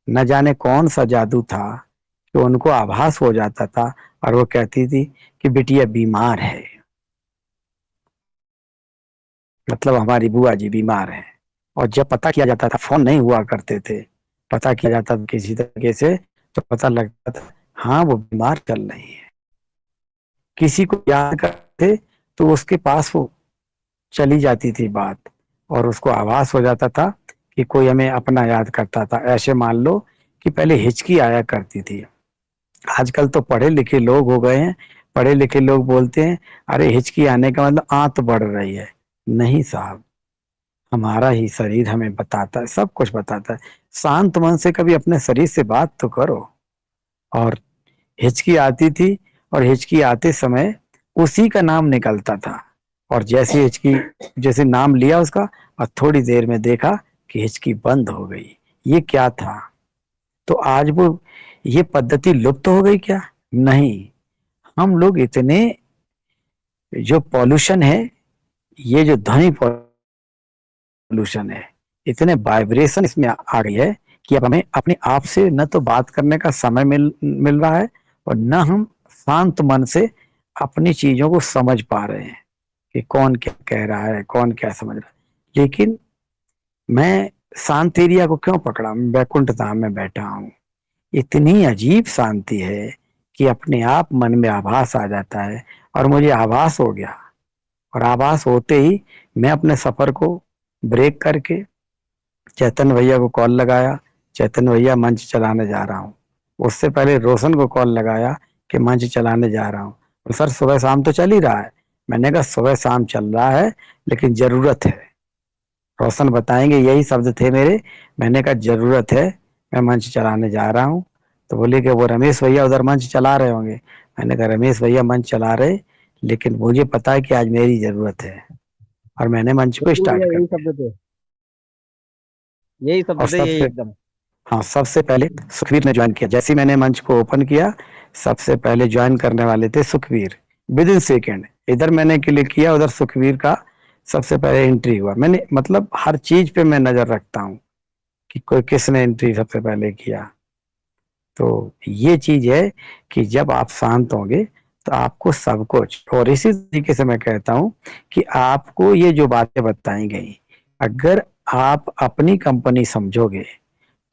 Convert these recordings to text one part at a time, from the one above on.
न जाने कौन सा जादू था कि उनको आभास हो जाता था और वो कहती थी कि बिटिया बीमार है, मतलब हमारी बुआ जी बीमार है। और जब पता किया जाता था, फोन नहीं हुआ करते थे, पता किया जाता था किसी तरीके से, तो पता लगता था हाँ वो बीमार चल रही है। किसी को याद करते तो उसके पास वो चली जाती थी बात, और उसको आभास हो जाता था कि कोई हमें अपना याद करता था। ऐसे मान लो कि पहले हिचकी आया करती थी। आजकल तो पढ़े लिखे लोग हो गए हैं, पढ़े लिखे लोग बोलते हैं अरे हिचकी आने का मतलब आंत बढ़ रही है। नहीं साहब, हमारा ही शरीर हमें बताता है, सब कुछ बताता है। शांत मन से कभी अपने शरीर से बात तो करो। और हिचकी आती थी, और हिचकी आते समय उसी का नाम निकलता था, और जैसे हिचकी, जैसे नाम लिया उसका, और थोड़ी देर में देखा कि हिचकी बंद हो गई। ये क्या था? तो आज वो ये पद्धति लुप्त हो गई क्या? नहीं। हम लोग इतने, जो पॉल्यूशन है, ये जो ध्वनि पोल्यूशन है, इतने वाइब्रेशन इसमें आ गई है कि अब हमें अपने आप से न तो बात करने का समय मिल रहा है, और न हम शांत मन से अपनी चीजों को समझ पा रहे हैं कि कौन क्या कह रहा है, कौन क्या समझ रहा है। लेकिन मैं शांत एरिया को क्यों पकड़ा? मैं वैकुंठ धाम में बैठा हूँ। इतनी अजीब शांति है कि अपने आप मन में आभास आ जाता है, और मुझे आभास हो गया। और आभास होते ही मैं अपने सफर को ब्रेक करके चैतन्य भैया को कॉल लगाया। चैतन्य भैया, मंच चलाने जा रहा हूँ। उससे पहले रोशन को कॉल लगाया कि मंच चलाने जा रहा हूँ। तो सर सुबह शाम तो चल ही रहा है। मैंने कहा सुबह शाम चल रहा है, लेकिन जरूरत है। रोशन बताएंगे, यही शब्द थे मेरे। मैंने कहा जरूरत है, मैं मंच चलाने जा रहा हूँ। तो बोले कि वो रमेश भैया उधर मंच चला रहे होंगे। मैंने कहा रमेश भैया मंच चला रहे, लेकिन मुझे पता है कि आज मेरी जरूरत है, और मैंने मंच को बिल्कुल स्टार्ट भैया, कर यही दिया। शब्द थे। यही और शब्द थे, यही सबसे, एकदम। हाँ, सबसे पहले सुखवीर ने ज्वाइन किया। जैसे ही मैंने मंच को ओपन किया, सबसे पहले ज्वाइन करने वाले थे सुखवीर। विद इन सेकेंड, इधर मैंने क्लिक किया, उधर सुखवीर का सबसे पहले एंट्री हुआ। मैंने मतलब हर चीज पे मैं नजर रखता हूँ कि कोई किसने एंट्री सबसे पहले किया। तो ये चीज है कि जब आप शांत होंगे तो आपको सब कुछ, और इसी तरीके से मैं कहता हूं कि आपको ये जो बातें बताई गई, अगर आप अपनी कंपनी समझोगे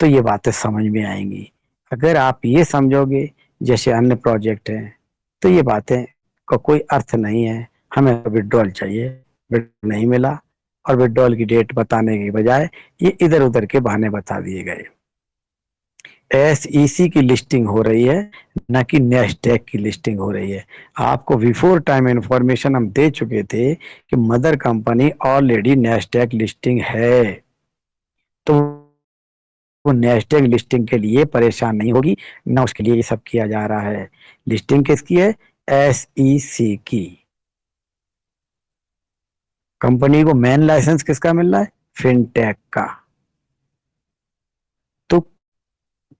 तो ये बातें समझ में आएंगी। अगर आप ये समझोगे जैसे अन्य प्रोजेक्ट हैं, तो ये बातें का कोई अर्थ नहीं है। हमें विड्रॉल चाहिए, विड्रॉल नहीं मिला, और विड्रॉल की डेट बताने के बजाय ये इधर उधर के बहाने बता दिए गए। एसईसी की लिस्टिंग हो रही है, न कि नेस्डेक की लिस्टिंग हो रही है। आपको बिफोर टाइम इंफॉर्मेशन हम दे चुके थे कि mother company already Nasdaq listing है। तो वो नेस्डेक लिस्टिंग के लिए परेशान नहीं होगी, ना उसके लिए ये सब किया जा रहा है। लिस्टिंग किसकी है? एसईसी की। कंपनी को मेन लाइसेंस किसका मिल रहा है? फिनटेक का। तो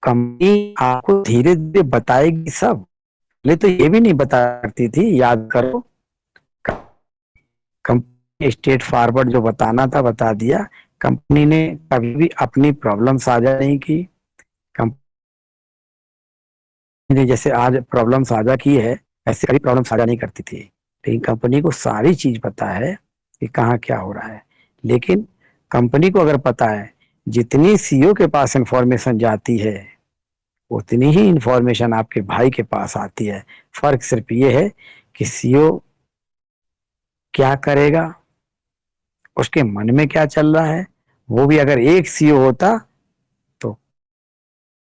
कंपनी आपको धीरे धीरे बताएगी सब। पहले तो ये भी नहीं बता करती थी, याद करो। कंपनी स्ट्रेट फॉरवर्ड जो बताना था बता दिया। कंपनी ने कभी भी अपनी प्रॉब्लम साझा नहीं की। कंपनी ने जैसे आज प्रॉब्लम साझा की है, ऐसे कभी प्रॉब्लम साझा नहीं करती थी। लेकिन कंपनी को सारी चीज पता है कि कहाँ क्या हो रहा है। लेकिन कंपनी को अगर पता है, जितनी सीईओ के पास इंफॉर्मेशन जाती है, उतनी ही इंफॉर्मेशन आपके भाई के पास आती है। फर्क सिर्फ ये है कि सीईओ क्या करेगा, उसके मन में क्या चल रहा है। वो भी अगर एक सीईओ होता, तो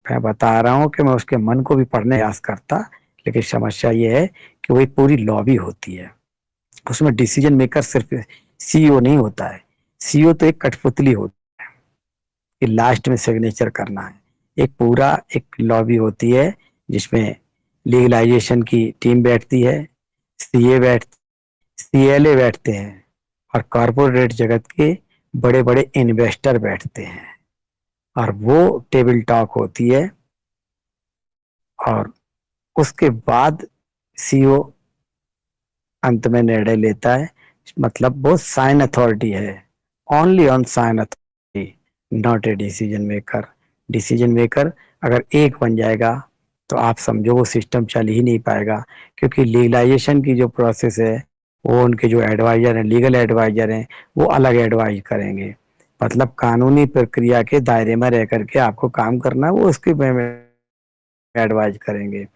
मैं बता रहा हूँ कि मैं उसके मन को भी पढ़ने का प्रयास करता। लेकिन समस्या ये है कि वो एक पूरी लॉबी होती है। उसमें डिसीजन मेकर सिर्फ सीईओ नहीं होता है। सीईओ तो एक कठपुतली होती है कि लास्ट में सिग्नेचर करना है। एक पूरा एक लॉबी होती है, जिसमें लीगलाइजेशन की टीम बैठती है, सीए बैठ सीएलए बैठते हैं, और कॉरपोरेट जगत के बड़े बड़े इन्वेस्टर बैठते हैं। और वो टेबल टॉक होती है, और उसके बाद सीईओ अंत में निर्णय लेता है। मतलब वो साइन अथॉरिटी है, only on sign authority, not a decision maker. Decision maker अगर एक बन जाएगा तो आप समझो वो सिस्टम चल ही नहीं पाएगा, क्योंकि लीगलाइजेशन की जो प्रोसेस है वो उनके जो एडवाइजर हैं, लीगल एडवाइजर हैं, वो अलग एडवाइज करेंगे। मतलब कानूनी प्रक्रिया के दायरे में रह करके आपको काम करना है, वो उसके में एडवाइज करेंगे।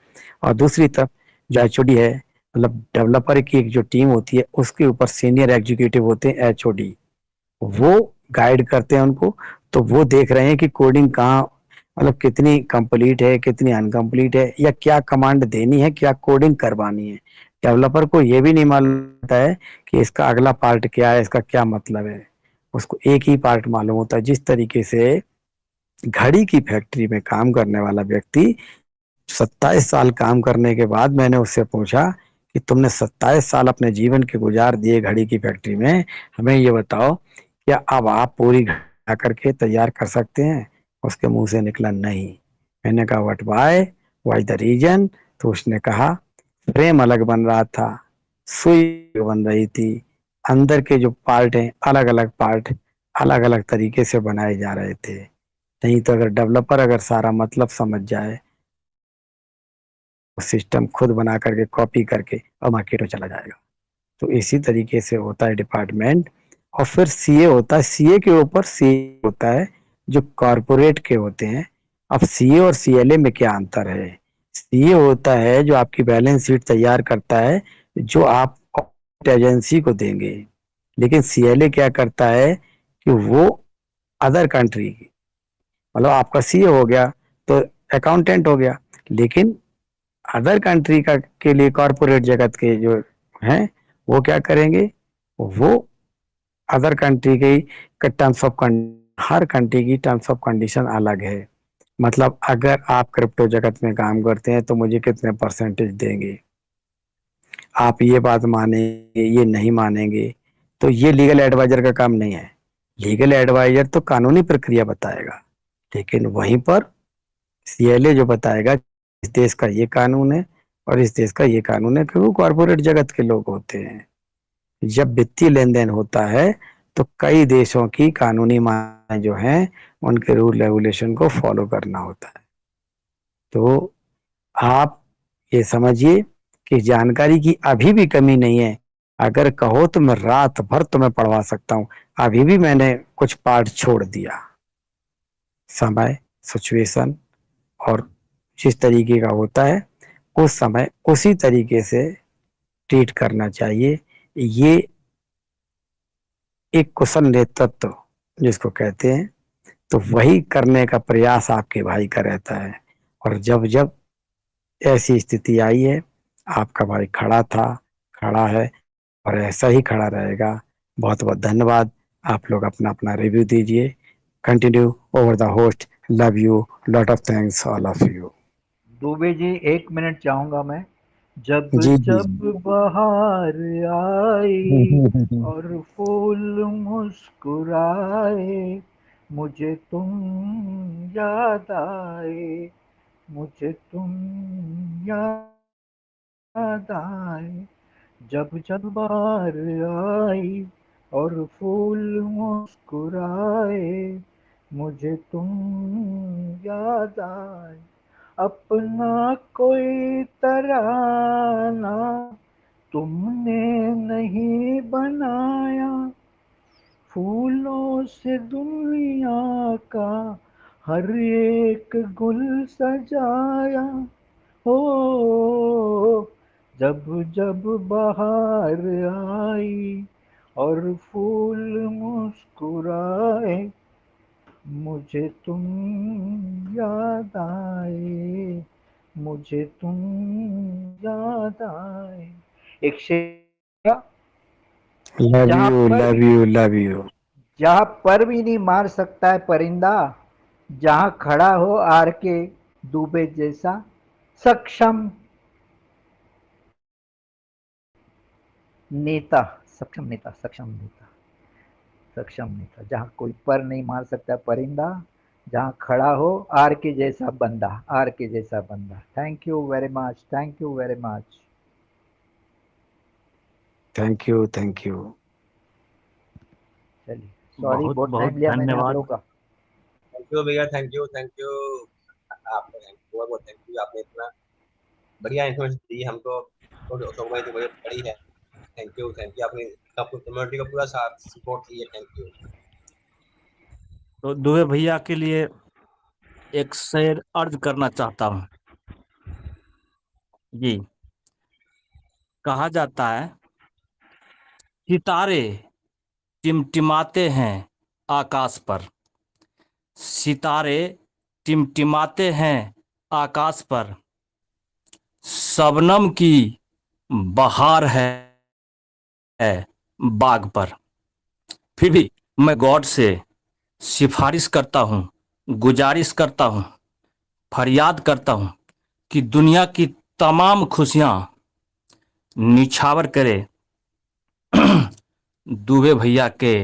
और दूसरी तरफ जो एचओडी है, मतलब डेवलपर की एक जो टीम होती है उसके ऊपर सीनियर एग्जीक्यूटिव होते हैं एचओडी, वो गाइड करते हैं उनको। तो वो देख रहे हैं कि कोडिंग कहाँ, मतलब कितनी कंप्लीट है, कितनी अनकंप्लीट है, या क्या कमांड देनी है, क्या कोडिंग करवानी है। डेवलपर को ये भी नहीं मालूम होता है कि इसका अगला पार्ट क्या है, इसका क्या मतलब है। उसको एक ही पार्ट मालूम होता है। जिस तरीके से घड़ी की फैक्ट्री में काम करने वाला व्यक्ति 27 साल काम करने के बाद मैंने उससे पूछा कि तुमने 27 साल अपने जीवन के गुजार दिए घड़ी की फैक्ट्री में, हमें ये बताओ क्या अब आप पूरी घड़ी करके तैयार कर सकते हैं। उसके मुंह से निकला नहीं। मैंने कहा व्हाट वाई द रीजन। तो उसने कहा फ्रेम अलग बन रहा था, सुई बन रही थी, अंदर के जो पार्ट हैं अलग अलग पार्ट अलग अलग तरीके से बनाए जा रहे थे। नहीं तो अगर डेवलपर अगर सारा मतलब समझ जाए, सिस्टम खुद बना करके कॉपी करके और मार्केट में चला जाएगा। तो इसी तरीके से होता है डिपार्टमेंट। और फिर सीए होता है, सीए के ऊपर सीए होता है जो कॉरपोरेट के होते हैं। अब सीए और सीएलए में क्या अंतर है। सीए होता है जो आपकी बैलेंस शीट तैयार करता है, जो आप एजेंसी को देंगे। लेकिन सीएलए क्या करता है कि वो अदर कंट्री की, मतलब आपका सीए हो गया तो अकाउंटेंट हो गया, लेकिन अदर कंट्री का के लिए कॉरपोरेट जगत के जो हैं वो क्या करेंगे, वो अदर कंट्री के टर्म्स ऑफ हर कंट्री की टर्म्स ऑफ कंडीशन अलग है। मतलब अगर आप क्रिप्टो जगत में काम करते हैं तो मुझे कितने परसेंटेज देंगे, आप ये बात मानेंगे ये नहीं मानेंगे। तो ये लीगल एडवाइजर का काम नहीं है। लीगल एडवाइजर तो कानूनी प्रक्रिया बताएगा, लेकिन वहीं पर सीएलए जो बताएगा इस देश का ये कानून है और इस देश का ये कानून है, क्योंकि कॉरपोरेट जगत के लोग होते हैं। जब वित्तीय लेन देन होता है तो कई देशों की कानूनी मान्यताएं जो हैं उनके रूल रेगुलेशन को फॉलो करना होता है। तो आप ये समझिए कि जानकारी की अभी भी कमी नहीं है। अगर कहो तो मैं रात भर तुम्हें पढ़वा सकता हूँ। अभी भी मैंने कुछ पार्ट छोड़ दिया। समय, सिचुएशन और जिस तरीके का होता है उस समय उसी तरीके से ट्रीट करना चाहिए। ये एक कुशल नेतृत्व जिसको कहते हैं, तो वही करने का प्रयास आपके भाई का रहता है। और जब जब ऐसी स्थिति आई है, आपका भाई खड़ा था, खड़ा है और ऐसा ही खड़ा रहेगा। बहुत बहुत धन्यवाद। आप लोग अपना अपना रिव्यू दीजिए। Continue over the host. Love you, lot of thanks all of you. Dubey ji 1 minute चाहूंगा मैं। जब जी जी जब बहार आई और फूल मुस्कुराए, मुझे तुम याद आए, मुझे तुम याद आए। जब जब बहार आई और फूल मुस्कुराए, मुझे तुम याद आए। अपना कोई तराना तुमने नहीं बनाया, फूलों से दुनिया का हर एक गुल सजाया। हो जब जब बहार आई और फूल मुस्कुराए, मुझे तुम याद आए, मुझे तुम याद आए। एक शेर लव जहां यू पर भी लव यू लव यू। जहां पर भी नहीं मार सकता है परिंदा, जहां खड़ा हो आर के दुबे जैसा सक्षम नेता, सक्षम नेता, सक्षम नेता, सक्षम नेता। जहां कोई पर नहीं मार सकता परिंदा, जहां खड़ा हो आर के जैसा बंदा, आर के जैसा बंदा। Thank you very much, thank you very much. Thank you thank you. चलिए, सॉरी बहुत बहुत बहुत टाइम लिया मैंने आप धन्यवाद। लोगों का। यू भैया, थैंक यू आपको, बहुत बहुत थैंक यू। आपने इतना बढ़िया इन्फॉर्मेशन दी हमको, तो भाई तो बहुत बड़ी है। थैंक यू आपने आपको कम्युनिटी का पूरा साथ सपोर्ट किया, थैंक यू। तो दुबे भैया के लिए एक शेर अर्ज करना चाहता हूँ जी। कहा जाता है सितारे टिमटिमाते हैं आकाश पर, सितारे टिमटिमाते हैं आकाश पर, शबनम की बहार है बाग पर। फिर भी मैं गॉड से सिफारिश करता हूँ, गुजारिश करता हूँ, फरियाद करता हूँ कि दुनिया की तमाम खुशियाँ निछावर करे दुबे भैया के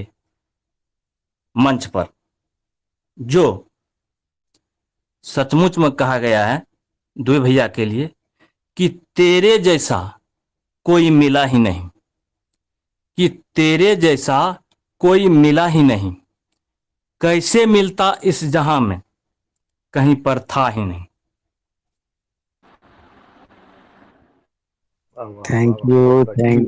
मंच पर। जो सचमुच में कहा गया है दुबे भैया के लिए कि तेरे जैसा कोई मिला ही नहीं, कि तेरे जैसा कोई मिला ही नहीं, कैसे मिलता इस जहां में, कहीं पर था ही नहीं। Thank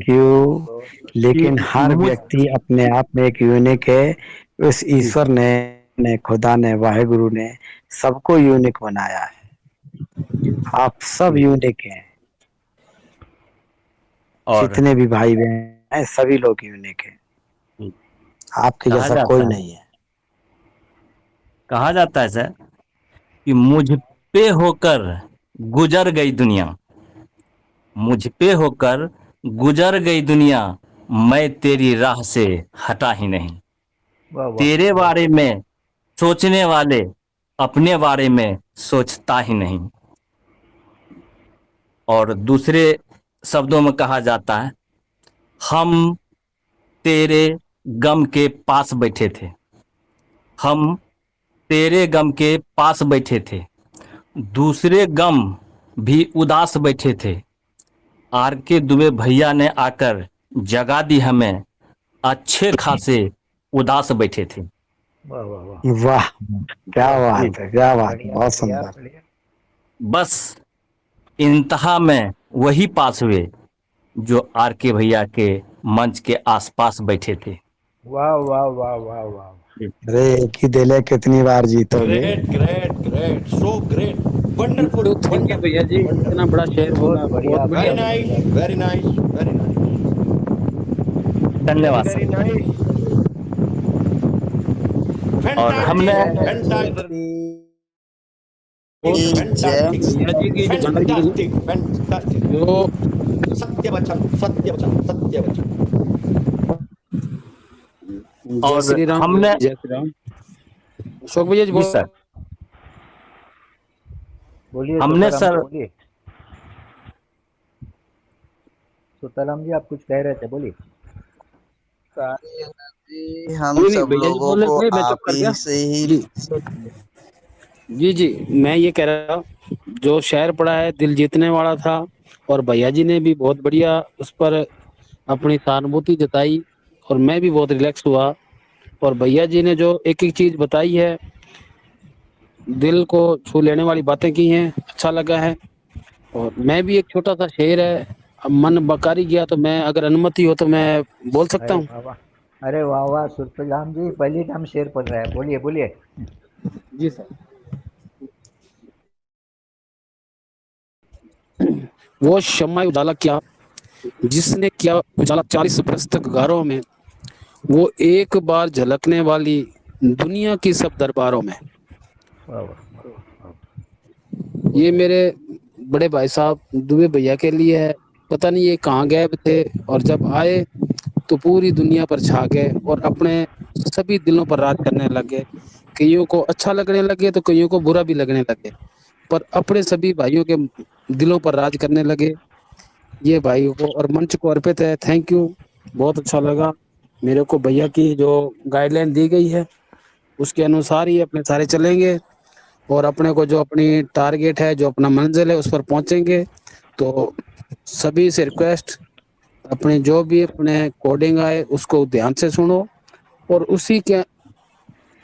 you. लेकिन हर व्यक्ति अपने आप में एक यूनिक है। उस ईश्वर ने खुदा ने, वाहेगुरु ने सबको यूनिक बनाया है। आप सब यूनिक हैं, और जितने भी भाई बहन हैं सभी लोग यूनिक हैं। आपके कहा जैसा जाता कोई है नहीं है। कहा जाता है सर कि मुझ पे होकर गुजर गई दुनिया, मुझ पे होकर गुजर गई दुनिया, मैं तेरी राह से हटा ही नहीं। वाह वाह तेरे बारे में सोचने वाले अपने बारे में सोचता ही नहीं। और दूसरे शब्दों में कहा जाता है हम तेरे गम के पास बैठे थे, हम तेरे गम के पास बैठे थे, दूसरे गम भी उदास बैठे थे, आर के दुबे भैया ने आकर जगा दी हमें, अच्छे खासे उदास बैठे थे। वाह वाह वाह, वाह, क्या बात है, क्या बात है, बढ़िया बहुत बढ़िया सुंदर। बढ़िया। बस इंतहा में वही पास हुए जो आर के भैया के मंच के आसपास बैठे थे। वाह वाह वाह वाह वाह। अरे एक ही दिल है, कितनी बार जीतोगे। Great so great, wonderful, thank you भैया जी, इतना बड़ा शेर बोला, बहुत बढ़िया बहुत बढ़िया। Very nice, very nice, very nice, धन्यवाद सर। वेरी नाइस, और हमने फैंटास्टिक, भैया जी की फैंटास्टिक, फैंटास्टिक, जो सत्य वचन, सत्य वचन, सत्य वचन। जय और श्री राम, हमने जय श्री राम। अशोक भैया जी जी सर, बोलिए हमने सुतराम जी, सर बोलिए सुतराम जी, आप कुछ कह रहे थे, बोलिए। सारी एनर्जी हम नहीं नहीं सब भैया जी लोगों बोल रहे को थे, मैं चुप आप कर गया ही से ही जी। जी जी, मैं ये कह रहा था, जो शेर पढ़ा है दिल जीतने वाला था, और भैया जी ने भी बहुत बढ़िया उस पर अपनी सहानुभूति जताई, और मैं भी बहुत रिलैक्स हुआ। और भैया जी ने जो एक एक चीज बताई है, दिल को छू लेने वाली बातें की हैं, अच्छा लगा है। और मैं भी एक छोटा सा शेर है, अब मन बकारी गया तो मैं, अगर अनुमति हो तो मैं बोल सकता अरे हूँ। वाह वाह, अरे वाह वाह, सुतराम जी पहली टाइम शेर पढ़ रहे हैं, बोलिए बोलिए। जी सर। वो शम्मा उजाला क्या, जिसने किया उजाला 40 बरस तक गारों में, वो एक बार झलकने वाली दुनिया की सब दरबारों में। वाह वाह वाह वाह। ये मेरे बड़े भाई साहब दुबे भैया के लिए है। पता नहीं ये कहाँ गए थे, और जब आए तो पूरी दुनिया पर छा गए और अपने सभी दिलों पर राज करने लगे। कईयों को अच्छा लगने लगे तो कईयों को बुरा भी लगने लगे, पर अपने सभी भाइयों के दिलों पर राज करने लगे। ये भाई को और मंच को अर्पित है। थैंक यू, बहुत अच्छा लगा मेरे को। भैया की जो गाइडलाइन दी गई है उसके अनुसार ही अपने सारे चलेंगे, और अपने को जो अपनी टारगेट है, जो अपना मंजिल है, उस पर पहुंचेंगे। तो सभी से रिक्वेस्ट, अपने जो भी अपने कोडिंग आए उसको ध्यान से सुनो, और उसी के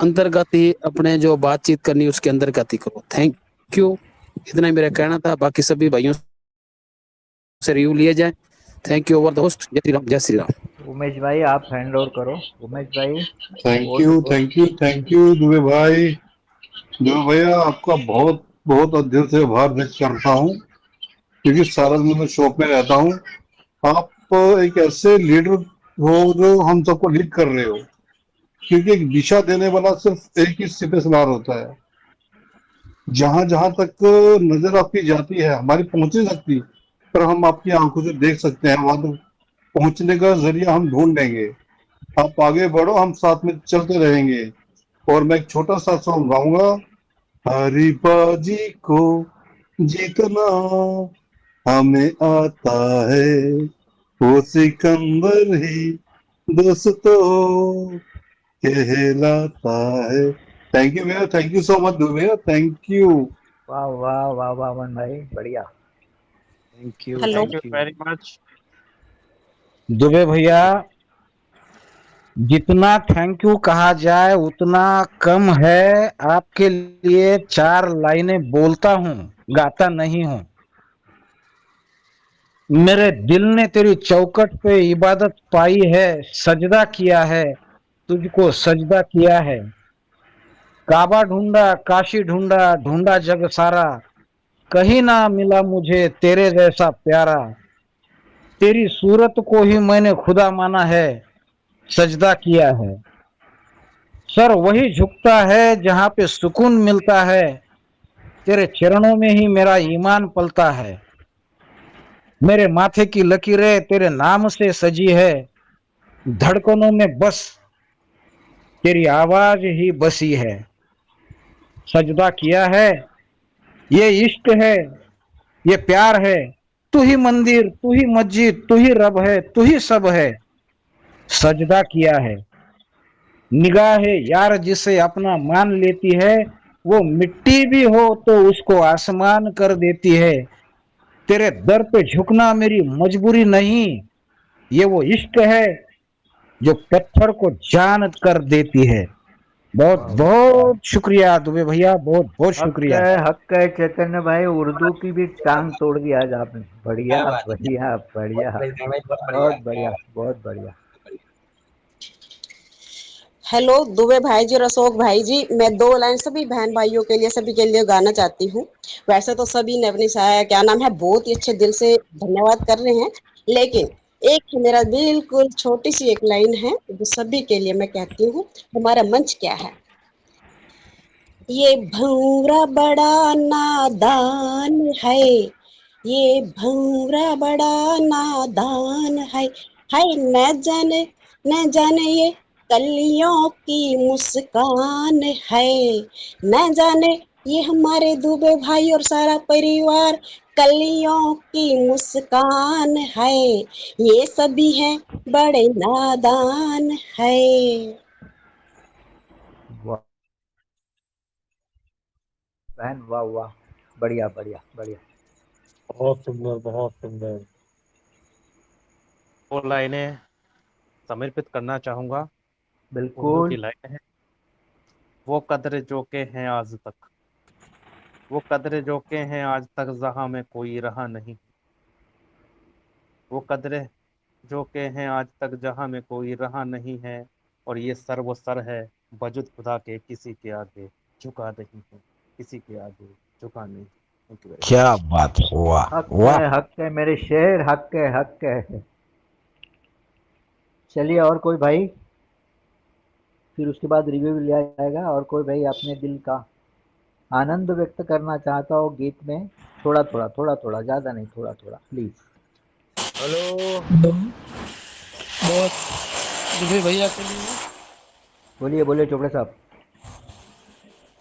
अंतर्गत ही अपने जो बातचीत करनी उसके अंतर्गत ही करो। थैंक यू, इतना ही मेरा कहना था। बाकी सभी भाइयों से रिव्यू लिए जाए। Thank you over the host. जय श्री राम, जय श्री राम। उमेश भाई आप हैंड ओवर करो। उमेश भाई thank all the you good. Thank you thank you Dubey भाई। दुबे भैया आपका बहुत बहुत दिल से आभार व्यक्त करता हूँ, क्योंकि सारा दिन मैं शॉप में रहता हूँ। आप एक ऐसे लीडर हो जो हम सबको लीड कर रहे हो, क्योंकि एक दिशा देने वाला सिर्फ एक ही सिपे सलार होता है। जहां जहां तक नजर आपकी जाती है, हमारी पहुंच नहीं सकती, पर हम आपकी आंखों से देख सकते हैं, वहां तक पहुंचने का जरिया हम ढूंढ लेंगे। आप आगे बढ़ो, हम साथ में चलते रहेंगे। और मैं एक छोटा सा सॉन्ग गाऊंगा। हरी बाजी को जीतना हमें आता है, वो सिकंदर ही दोस्तों कहलाता है। थैंक यू भैया, थैंक यू सो मच भैया, थैंक यू। वाह वाह वाह वाह अमन भाई बढ़िया। Thank you hello. Thank you thank you very much. Dubey भैया, जितना थैंक यू कहा जाए उतना कम है। आपके लिए 4 लाइनें बोलता हूँ, गाता नहीं हूँ। मेरे दिल ने तेरी चौखट पे इबादत पाई है, सजदा किया है, तुझको सजदा किया है। काबा ढूंढा, काशी ढूंढा, ढूंढा जग सारा, कहीं ना मिला मुझे तेरे जैसा प्यारा। तेरी सूरत को ही मैंने खुदा माना है, सजदा किया है। सर वही झुकता है जहां पे सुकून मिलता है, तेरे चरणों में ही मेरा ईमान पलता है। मेरे माथे की लकीरें तेरे नाम से सजी है, धड़कनों में बस तेरी आवाज ही बसी है। सजदा किया है, ये इश्क है, ये प्यार है। तू ही मंदिर, तू ही मस्जिद, तू ही रब है, तू ही सब है। सजदा किया है। निगाह यार जिसे अपना मान लेती है, वो मिट्टी भी हो तो उसको आसमान कर देती है। तेरे दर पे झुकना मेरी मजबूरी नहीं, ये वो इश्क है जो पत्थर को जान कर देती है। बहुत वाह वाह वाह। बहुत शुक्रिया दुबे भैया, बहुत बहुत शुक्रिया। हक है चैतन्य भाई, उर्दू की भी टांग तोड़ दी आज आपने। बढ़िया क्या बात है, बढ़िया बढ़िया। बहुत बढ़िया भाई, बहुत बढ़िया, बहुत क्या बढ़िया बात बहुत बढ़िया। है। हेलो दुबे भाई जी और अशोक भाई जी, मैं 2 लाइन सभी बहन भाइयों के लिए, सभी के लिए गाना चाहती हूँ। वैसे तो सभी ने अपनी क्या नाम है, बहुत ही अच्छे दिल से धन्यवाद कर रहे हैं, लेकिन एक है मेरा बिल्कुल छोटी सी एक लाइन है जो सभी के लिए मैं कहती हूँ। हमारा मंच क्या है? ये भंवरा बड़ा नादान है, ये भंवरा बड़ा नादान है। हाय न जाने ये कलियों की मुस्कान है। न जाने ये हमारे दुबे भाई और सारा परिवार कलियों की मुस्कान है। ये सभी हैं बड़े नादान है। वाह बहन वाह वाह। बढ़िया बढ़िया बढ़िया। बहुत सुंदर, बहुत सुंदर। 2 लाइनें समर्पित करना चाहूंगा। उर्दू बिल्कुल। की लाइन है। वो कदर जो के हैं आज तक, वो कदर जो के हैं आज तक जहां में कोई रहा नहीं। वो कदर जो के हैं आज तक जहां में कोई रहा नहीं है। और ये सर वो सर है वजूद खुदा के, किसी के आगे झुका नहीं है, किसी के आगे झुका नहीं। थैंक यू वेरी क्या मच। बात हुआ, वाह। हक है मेरे शेर, हक है हक है। चलिए और कोई भाई, फिर उसके बाद रिव्यू लिया जाएगा। और कोई भाई अपने दिल का आनंद व्यक्त करना चाहता हो गीत में, थोड़ा थोड़ा थोड़ा थोड़ा, ज़्यादा नहीं, थोड़ा थोड़ा प्लीज। हेलो। हेलो, बहुत दुबे भैया के लिए। बोलिए बोलिए चोपड़े साहब।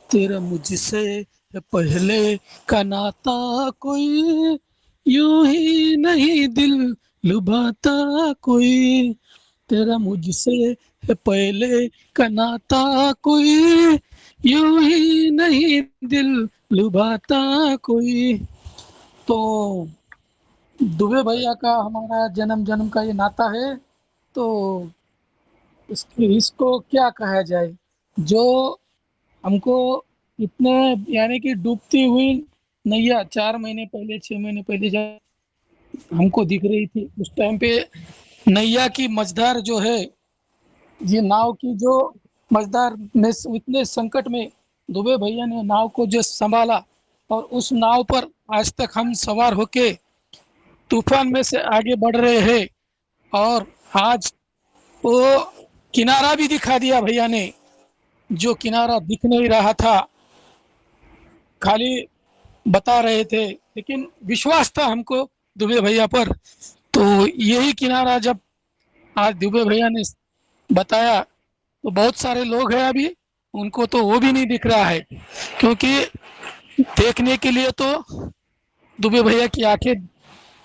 तेरा मुझसे पहले का नाता कोई यूं ही नहीं दिल लुभाता कोई। तेरा मुझसे पहले का नाता कोई यूं ही नहीं दिल लुभाता कोई। तो दुबे भैया का हमारा जन्म जन्म का ये नाता है, तो इसको क्या कहा जाए। जो हमको इतने यानी कि डूबती हुई नैया 4 महीने पहले 6 महीने पहले जब हमको दिख रही थी, उस टाइम पे नैया की मझधार जो है, ये नाव की जो मझधार में इतने संकट में दुबे भैया ने नाव को जो संभाला, और उस नाव पर आज तक हम सवार होके तूफान में से आगे बढ़ रहे हैं। और आज वो किनारा भी दिखा दिया भैया ने, जो किनारा दिख नहीं रहा था, खाली बता रहे थे, लेकिन विश्वास था हमको दुबे भैया पर। तो यही किनारा जब आज दुबे भैया ने बताया, तो बहुत सारे लोग हैं अभी, उनको तो वो भी नहीं दिख रहा है, क्योंकि देखने के लिए तो दुबे भैया की आंखें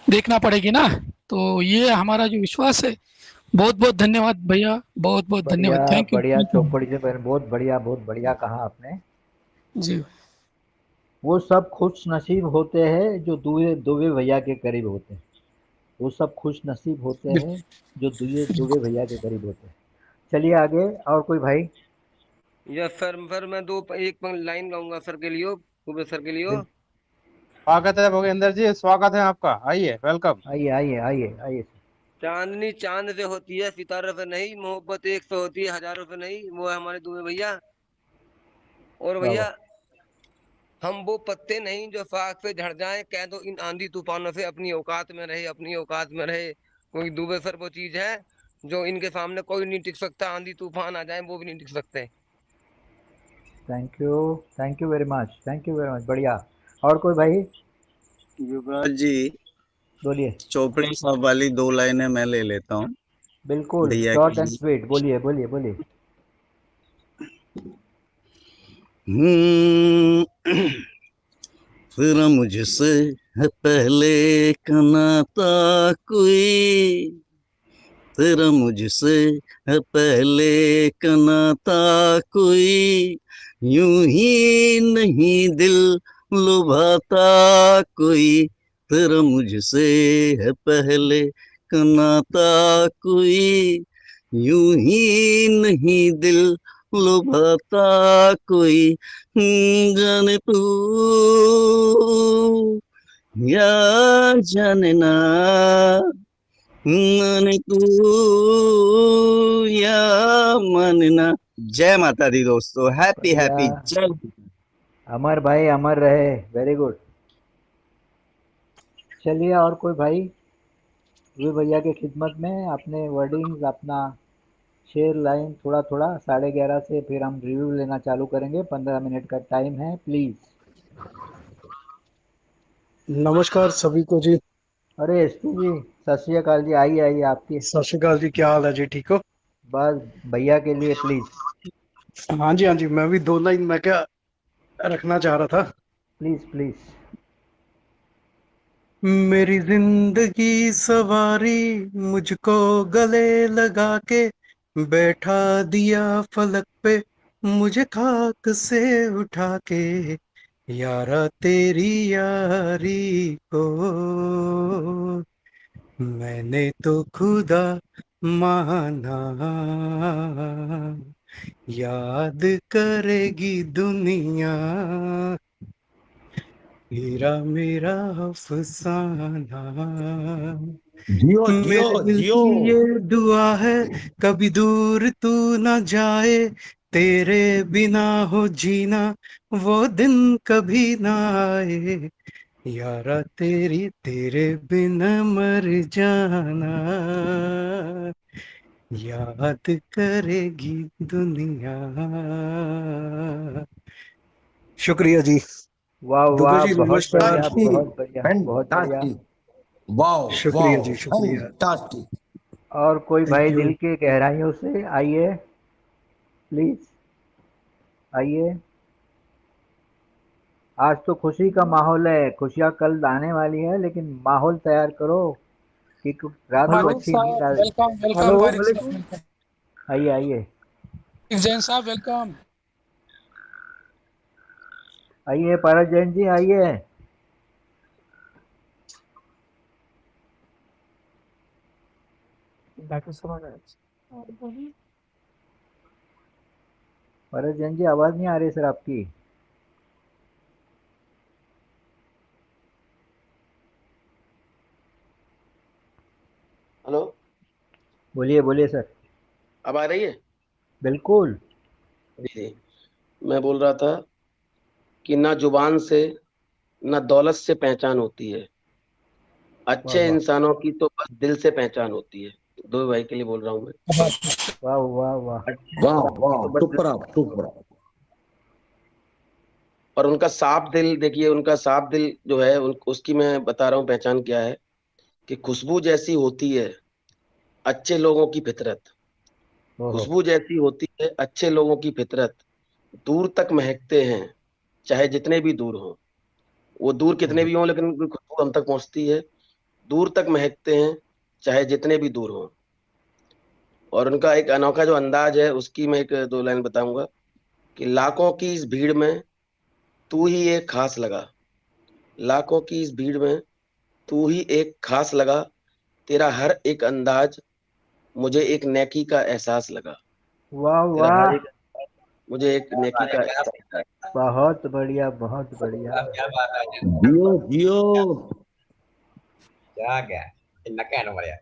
देखना पड़ेगी ना। तो ये हमारा जो विश्वास है। बहुत बहुत धन्यवाद भैया, बहुत बहुत बढ़िया धन्यवाद। थैंक यू, बढ़िया, थैंक यू। चौपड़ी से बहुत बढ़िया कहा आपने। जी वो सब खुश नसीब होते हैं जो दुबे दुबे भैया के करीब होते हैं। वो सब खुश नसीब होते हैं जो दुबे दुबे बिल्कुल। भैया के करीब होते हैं। चलिए आगे, और कोई भाई? यस सर मैं एक लाइन गाऊंगा सर के लिए, दुबे सर के लिए। बिल- स्वागत है भोगेंद्र जी, स्वागत है आपका, आइए, वेलकम। आइए आइए आइए आइए। चांदनी चांद से होती है, सितारों से नहीं। मोहब्बत एक से होती है, हजारों से नहीं। वो है हमारे दुबे भैया। और वाह वाह। भैया, हम वो पत्ते नहीं जो फाक पे झड़ जाएं। कह दो इन आंधी तूफानों से अपनी औकात में रहे, अपनी औकात में रहे। कोई दुबे सर वो चीज है जो इनके सामने कोई नहीं टिक सकता। आंधी तूफान आ जाए वो भी नहीं टिक सकते। Thank you very much, thank you very much. बढ़िया। और कोई भाई? युवराज जी, बोलिए। चोपड़ी साहब वाली 2 लाइनें मैं ले लेता हूँ बिल्कुल भैया के शॉर्ट एंड लिए। स्वीट, बोलिए बोलिए बोलिए। फिर मुझसे है पहले का नाता कोई, तेरा मुझसे है पहले का नाता कोई, यूं ही नहीं दिल लुभाता कोई, तेरा मुझसे है पहले का नाता कोई, यूं ही नहीं दिल लुभाता कोई, जाने तू या जाने ना, माने तू या मानना। जय माता दी दोस्तों, हैप्पी बढ़िया। हैप्पी जय। अमर भाई अमर रहे, वेरी गुड। चलिए और कोई भाई वे भैया के खिदमत में अपने वर्डिंग्स अपना शेर लाइन थोड़ा थोड़ा। 11:30 से फिर हम रिव्यू लेना चालू करेंगे, 15 मिनट का टाइम है, प्लीज। नमस्कार सभी को जी। अरे एसपी जी, सत श्री अकाल जी, आइए आइए आपकी। सत श्री अकाल जी, क्या हाल है जी, ठीक हो? बस भैया के लिए प्लीज। हाँ जी, मैं भी 2 लाइन मैं क्या रखना चाह रहा था। Please please. मेरी जिंदगी सवारी, मुझको गले लगा के बैठा दिया फलक पे, मुझे खाक से उठा के, यारा तेरी यारी को मैंने तो खुदा माना, याद करेगी दुनिया तेरा मेरा अफसाना। जियो जियो मेरे दिल जियो। की ये दुआ है, कभी दूर तू ना जाए, तेरे बिना हो जीना वो दिन कभी ना आए, यारा तेरे बिना मर जाना, याद करेगी दुनिया। शुक्रिया जी। वाह दुबे वाह, जी बहुत नमस्कार। बढ़िया बहुत बढ़िया बहुत बढ़िया। फैंटास्टिक। वाओ शुक्रिया वाओ जी, शुक्रिया। फैंटास्टिक। और कोई भाई थैंक यू। दिल के गहराइयों से आइए, प्लीज आइए। आज तो खुशी का माहौल है, खुशियाँ कल आने वाली है, लेकिन माहौल तैयार करो कि रात को हेलो अच्छी नींद साहब, आए। वेलकम वेलकम, हेलो, वारिक साहब वेलकम। आइए आइए जैन साहब वेलकम। आइए, पारस जैन जी आइए। डॉक्टर साहब। भरत जैन जी आवाज नहीं आ रही सर आपकी। हेलो, बोलिए बोलिए सर। अब आ रही है? बिल्कुल। जी, मैं बोल रहा था कि ना जुबान से ना दौलत से पहचान होती है, वाह अच्छे वाह इंसानों की तो बस दिल से पहचान होती है। दो भाई के लिए बोल रहा हूँ मैं। वाह वाह वाह। अच्छे इंसानों की तो बस दिल से पहचान होती है। और उनका साफ दिल देखिए, उनका साफ दिल जो है उसकी मैं बता रहा हूँ पहचान क्या है, कि खुशबू जैसी होती है अच्छे लोगों की फितरत। ओहो। खुशबू जैसी होती है अच्छे लोगों की फितरत, दूर तक महकते हैं चाहे जितने भी दूर हों। वो दूर कितने ओहो। भी हों लेकिन उनकी खुशबू हम तक पहुंचती है, दूर तक महकते हैं चाहे जितने भी दूर हों। और उनका एक अनोखा जो अंदाज है उसकी मैं एक दो लाइन बताऊंगा, कि लाखों की इस भीड़ में तू ही एक खास लगा, लाखों की इस भीड़ में तू ही एक खास लगा, तेरा हर एक अंदाज मुझे एक नेकी का एहसास लगा। वाह तेरा हर वाह। एक मुझे एक क्या नेकी बात है, का क्या एहसास लगा। बहुत बढ़िया बहुत बढ़िया। क्या बात है, जियो जियो। क्या क्या इतना क्या नंबर यार,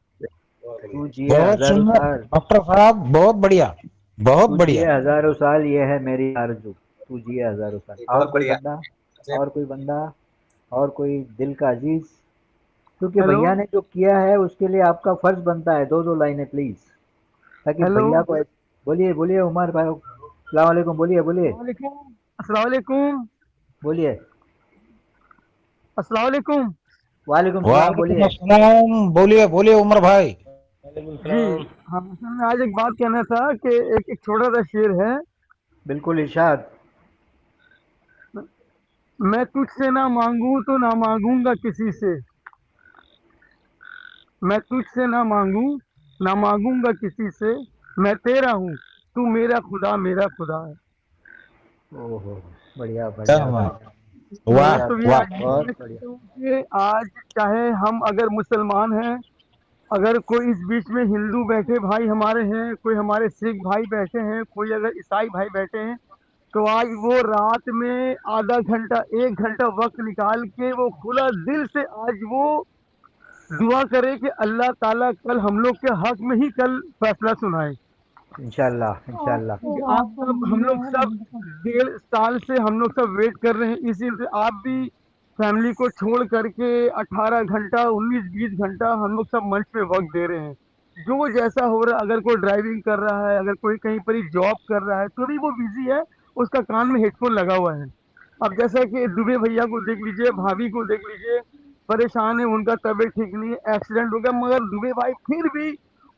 बहुत बढ़िया। तू जिए बहुत हजारों सुंदर साल। डॉक्टर साहब, बहुत बढ़िया, बहुत तू बढ़िया। जिए हजारों साल, ये है मेरी आरज़ू। तू जिए हजारों साल। और बहुत कोई बढ़िया। बंदा? सबसे और कोई बंदा? और कोई दिल का अजीज? क्योंकि हेलो भैया ने जो किया है उसके लिए आपका फर्ज बनता है दो दो लाइनें प्लीज, ताकि हेलो। भैया को। बोलिए बोलिए उमर भाई, अस्सलाम वालेकुम, बोलिए बोलिए अस्सलाम वालेकुम। बोलिए। अस्सलाम वालेकुम। वालेकुम सलाम, वालेकुम बोलिए। अस्सलाम, बोलिए बोलिए उमर भाई। जी हाँ, असल में आज एक बात कहना था कि एक छोटा सा शेर है। बिल्कुल इरशाद। मैं तुझसे ना मांगू तो ना मांगूंगा किसी से, मैं तुझसे ना मांगू ना मांगूंगा किसी से, मैं तेरा हूँ तू मेरा खुदा है। ओहो, बढ़िया क्या बढ़िया बात, बढ़िया। वाह मैं बढ़िया तो ये वाह। आज बहुत कहना बढ़िया। चाहता हूँ कि आज चाहे हम अगर मुसलमान हैं, अगर कोई इस बीच में हिंदू बैठे भाई हमारे हैं, कोई हमारे सिख भाई बैठे हैं, कोई अगर ईसाई भाई बैठे हैं, तो आज वो रात में आधा घंटा 1 घंटा वक्त निकाल के वो खुला दिल से आज वो दुआ करे कि अल्लाह ताला कल हम लोग के हक में ही कल फैसला सुनाए। इंशाल्लाह इंशाल्लाह। क्योंकि आप सब हम लोग सब 1.5 साल से हम लोग सब वेट कर रहे हैं, इसी से आप भी फैमिली को छोड़ करके 18 घंटा 19-20 घंटा हम लोग सब मंच पे वक्त दे रहे हैं। जो जैसा हो रहा है, अगर कोई ड्राइविंग कर रहा है, अगर कोई कहीं पर ही जॉब कर रहा है, तो भी वो बिजी है, उसका कान में हेडफोन लगा हुआ है। अब जैसा कि दुबे भैया को देख लीजिए, भाभी को देख लीजिए, परेशान है, उनका तबीयत ठीक नहीं है, एक्सीडेंट हो गया, मगर दुबे भाई फिर भी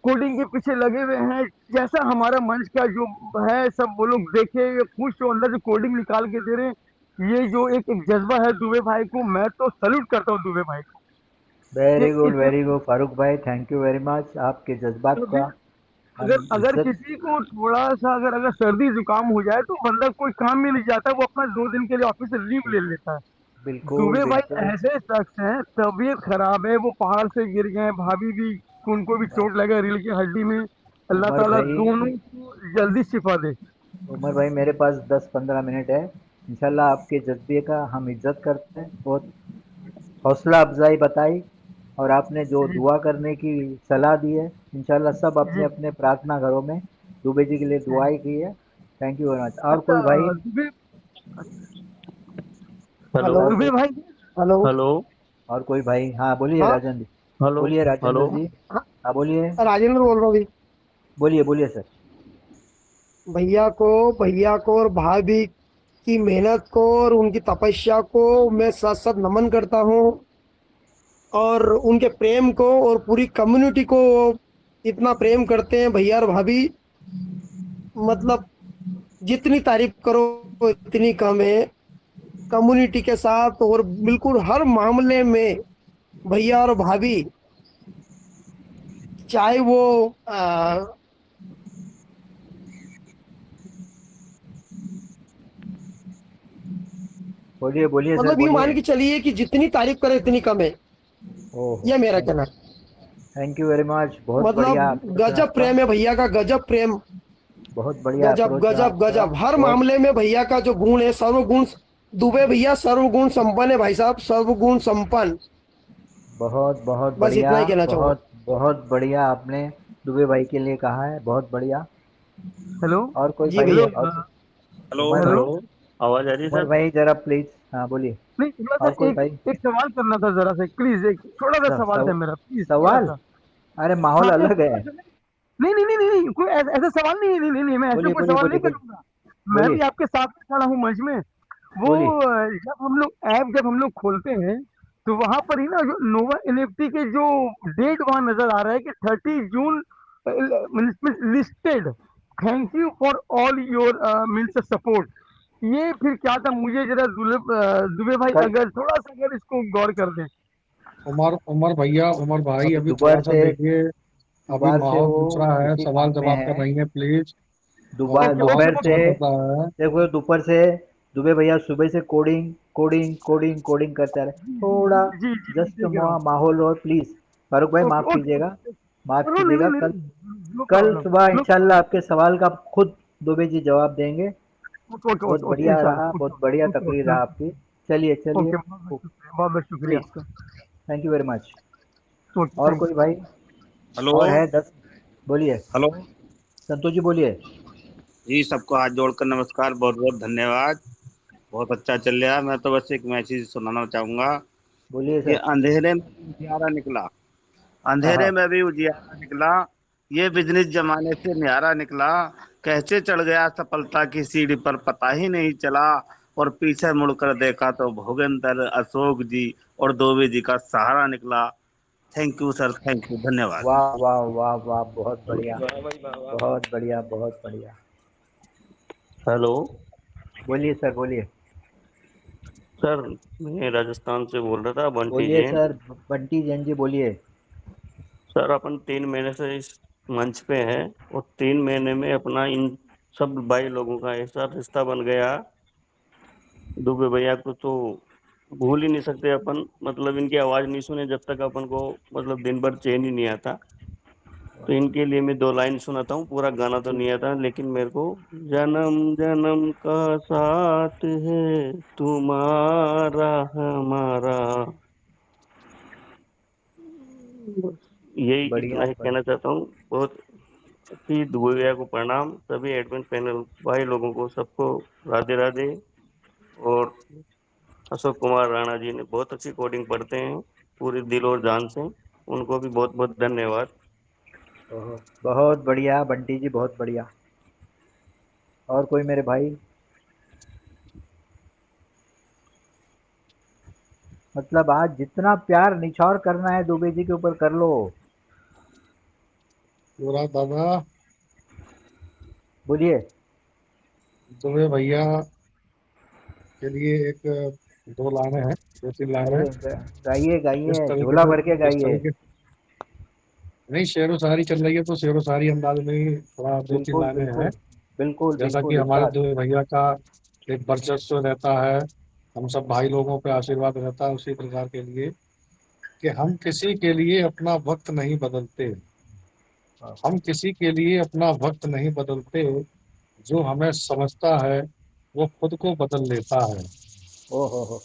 कोडिंग के पीछे लगे हुए हैं। जैसा हमारा मंच का जो है, सब वो लोग देखे खुश हो, अंदर से कोडिंग निकाल के दे रहे हैं। ये जो एक जज्बा है दुबे भाई को, मैं तो सल्यूट करता हूँ दुबे भाई को कि इतने। वेरी गुड फारूक भाई, थैंक यू वेरी मच, आपके जज्बात क्योंकि का अगर हम अगर इज्जत। किसी को थोड़ा सा अगर अगर सर्दी जुकाम हो जाए तो बंदा कोई काम में नहीं जाता, वो अपना 2 दिन के लिए ऑफिस से लीव ले लेता है। बिल्कुल दुबे भाई बिल्कुल। ऐसे शख्स हैं, तबीयत खराब है, वो पहाड़ से गिर गए, भाभी भी उनको भी चोट लगा रीढ़ की हड्डी में, अल्लाह उमर ताला भाई, दोनों को जल्दी शिफा दे। उमर भाई मेरे पास 10-15 मिनट है। इंशाल्लाह आपके जज्बे का हम इज्जत करते हैं, बहुत हौसला अफजाई बताई, और आपने जो जी दुआ करने की सलाह दी है, इंशाल्लाह सब अपने जी। अपने प्रार्थना घरों में दुबे जी के लिए दुआई की है। Thank you very much. और अच्छा कोई भाई? दुबे हेलो और दुबे कोई? भाई। हेलो। हेलो और कोई भाई? हाँ बोलिए हाँ राजेंद्र। हेलो बोलिए राजेंद्र हेलो। जी। हाँ, हाँ बोलिए। राजेंद्र बोल रहा हूँ बोलिए बोलिए सर। भैया को और भाभी की मेहनत को और उनकी तपस्या को मैं सत सत नमन करता हूँ, और उनके प्रेम को, और पूरी कम्युनिटी को इतना प्रेम करते हैं भैया और भाभी, मतलब जितनी तारीफ करो इतनी कम है। कम्युनिटी के साथ और बिल्कुल हर मामले में भैया और भाभी, चाहे वो बोलिए बोलिए सर मतलब ये बोलिए। मान के चलिए कि जितनी तारीफ करे इतनी कम है। ओहो, यह मेरा कहना है। थैंक यू वेरी मच, बहुत मतलब बढ़िया प्रश्न गजब आपका। प्रेम है भैया का, गजब प्रेम। बहुत बढ़िया गजब अप्रोच है गजब आपका। गजब, हर बहुत मामले में भैया का जो गुण है सर्वगुण, दुबे भैया सर्वगुण संपन्न है भाई साहब, सर्वगुण संपन्न। बहुत बहुत बस बढ़िया। इतना ही कहना चाहूंगा। बहुत बहुत बढ़िया आपने दुबे भाई के लिए कहा है, बहुत बढ़िया। हेलो। और कोई जी भाई? भैया। और हेलो उमर भाई, हेलो। हेलो। आवाज आ रही है उमर सर? भाई जरा प्लीज, हाँ बोलिए। नहीं, थोड़ा और सा कोई एक भाई? एक सवाल करना था, जरा सा प्लीज, एक थोड़ा सा सवाल था मेरा, प्लीज थोड़ा सवाल? सा। अरे माहौल हाँ, अलग है। थोड़ा सा। नहीं नहीं नहीं नहीं नहीं, कोई ऐसा सवाल नहीं है, नहीं नहीं नहीं, मैं ऐसे बोलिए कोई बोलिए सवाल बोलिए नहीं बोलिए करूंगा। मैं भी बोलिए आपके साथ में खड़ा हूँ मंच में। वो बोलिए। जब हम लोग खोलते हैं, तो वहां पर ही ना जो नोवा एनएफटी के जो डेट वहां नजर आ रहा है कि 30 June listed. Thank you for all your means support. ये फिर क्या था, मुझे जरा दुबे भाई कल अगर थोड़ा सा अगर इसको गौर कर दें। उमर उमर भैया, उमर भाई, अभी अभी थोड़ा दोपहर सा से देखिए। अभी दोपहर से माहौल वो दूसरा है, इसी सवाल काम में जवाब कर है। रही हैं प्लीज। और दोपहर ओके माहौल ओके दोपहर से दूसरा ओके। चल रहा है। देखो, दोपहर से दुबे भैया सुबह से कोडिंग कोडिंग कोडिंग कोडिंग करते रहे, थोड़ा जी जी जी, जस्ट देख रहा हूँ। माहौल। और प्लीज फारूक भाई ओके माफ ओके कीजिएगा, माफ नहीं नहीं कीजिएगा। नहीं कल नहीं, नो कल प्रॉब्लम। सुबह नो इंशाल्लाह आपके सवाल का खुद दुबे जी जवाब देंगे। ओके ओके बहुत ओके ओके, बढ़िया इंशाल्लाह, रहा, ओके बहुत बढ़िया ओके तकरीर ओके रहा आपकी। चलिए चलिए, ओके, बहुत बहुत शुक्रिया प्लीज, आपका। Thank you very much. Okay, और थैंक कोई यू। भाई? हेलो। और है 10? बोलिए हेलो संतोष जी, बोलिए। जी, सबको हाथ जोड़कर नमस्कार, बहुत बहुत धन्यवाद। बहुत अच्छा चल रहा है। मैं तो बस एक मैसेज सुनाना चाहूंगा बोलिए कि सर। अंधेरे में भी उजियारा निकला, हाँ अंधेरे हाँ। में भी उजियारा निकला, ये बिजनेस जमाने से न्यारा निकला। कैसे चढ़ गया सफलता की सीढ़ी पर पता ही नहीं चला, और पीछे मुड़कर देखा तो भोगेंद्र, अशोक जी और दोवे जी का सहारा निकला। Thank you sir, thank you, धन्यवाद। वाह वाह वाह वाह, बहुत बढ़िया, वाह भाई वाह वाह वाह। बहुत बढ़िया, बहुत बढ़िया। हेलो बोलिए सर, बोलिए। सर, मैं राजस्थान से बोल रहा था, बंटी बोलिए जैन। सर, बंटी जैन जी बोलिए। सर, अपन 3 महीने से इस मंच पे हैं, और 3 महीने में अपना इन सब भाई लोगों का ऐसा रिश्ता बन गया। दुबे भैया को तो भूल ही नहीं सकते अपन, मतलब इनकी आवाज नहीं सुने जब तक अपन को, मतलब दिन भर चैन ही नहीं आता। तो इनके लिए मैं 2 लाइन सुनाता हूँ, पूरा गाना तो नहीं आता, लेकिन मेरे को। जन्म जन्म का साथ है तुम्हारा हमारा, बस यही इतना बढ़िया ही कहना बढ़िया। चाहता हूँ। बहुत ही दुबे भैया को प्रणाम, सभी एडमिन पैनल भाई लोगों को, सबको राधे राधे। और अशोक कुमार राणा जी ने बहुत अच्छी कोडिंग पढ़ते हैं पूरे दिल और जान से, उनको भी बहुत बहुत धन्यवाद। बहुत बहुत बढ़िया बंटी जी, बहुत बढ़िया। और कोई मेरे भाई? मतलब आज जितना प्यार निछावर करना है दुबे जी के ऊपर कर लो। पूरा दादा बोलिए। दुबे भैया के लिए एक 2 लाइनें हैं, 2 3 लाइनें। अरे गाइए इस गाइए, तरीके झोला से, भर के इस गाइए। तरीके नहीं, शेरो शायरी चल रही है तो शेरो शायरी अंदाज में ही थोड़ा 2 3 लाइनें हैं। बिल्कुल बिल्कुल जैसा बिल्कुल कि हमारे इरशाद। दो भैया का एक वर्चस्व रहता है, हम सब भाई लोगों पे आशीर्वाद रहता है उसी प्रकार के लिए, कि हम किसी के लिए अपना वक्त नहीं बदलते, हम किसी के लिए अपना वक्त नहीं बदलते, जो हमें समझता है वो खुद को बदल लेता है। ओ हो।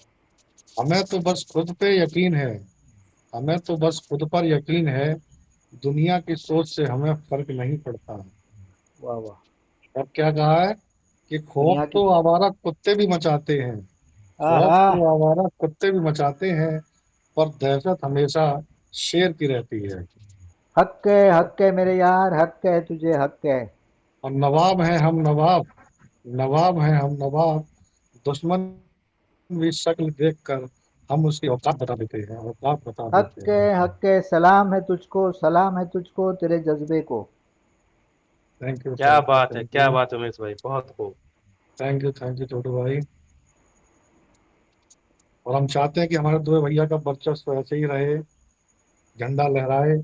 हमें तो बस खुद पे यकीन है, हमें तो बस खुद पर यकीन है, दुनिया की सोच से हमें फर्क नहीं पड़ता। वाह वाह। अब क्या कहा है कि खौफ दुनिया की। तो आवारा कुत्ते भी मचाते हैं, खौफ आहा। तो आवारा कुत्ते भी मचाते हैं, पर दहशत हमेशा शेर की रहती है। हक है मेरे यार, हक है तुझे, हक है। और नवाब हैं हम नवाब, नवाब हैं हम नवाब, दुश्मन भी शक्ल देखकर हम उसकी औकात बता देते हैं, औकात बता देते हैं। हक है, सलाम है तुझको, सलाम है तुझको, तेरे जज्बे को। क्या थैंक बात है, क्या यू बात है उमेश भाई, बहुत खूब। थैंक यू छोटू भाई। और हम चाहते हैं कि हमारे दो भैया का वर्चस्व ऐसे ही रहे, झंडा लहराए।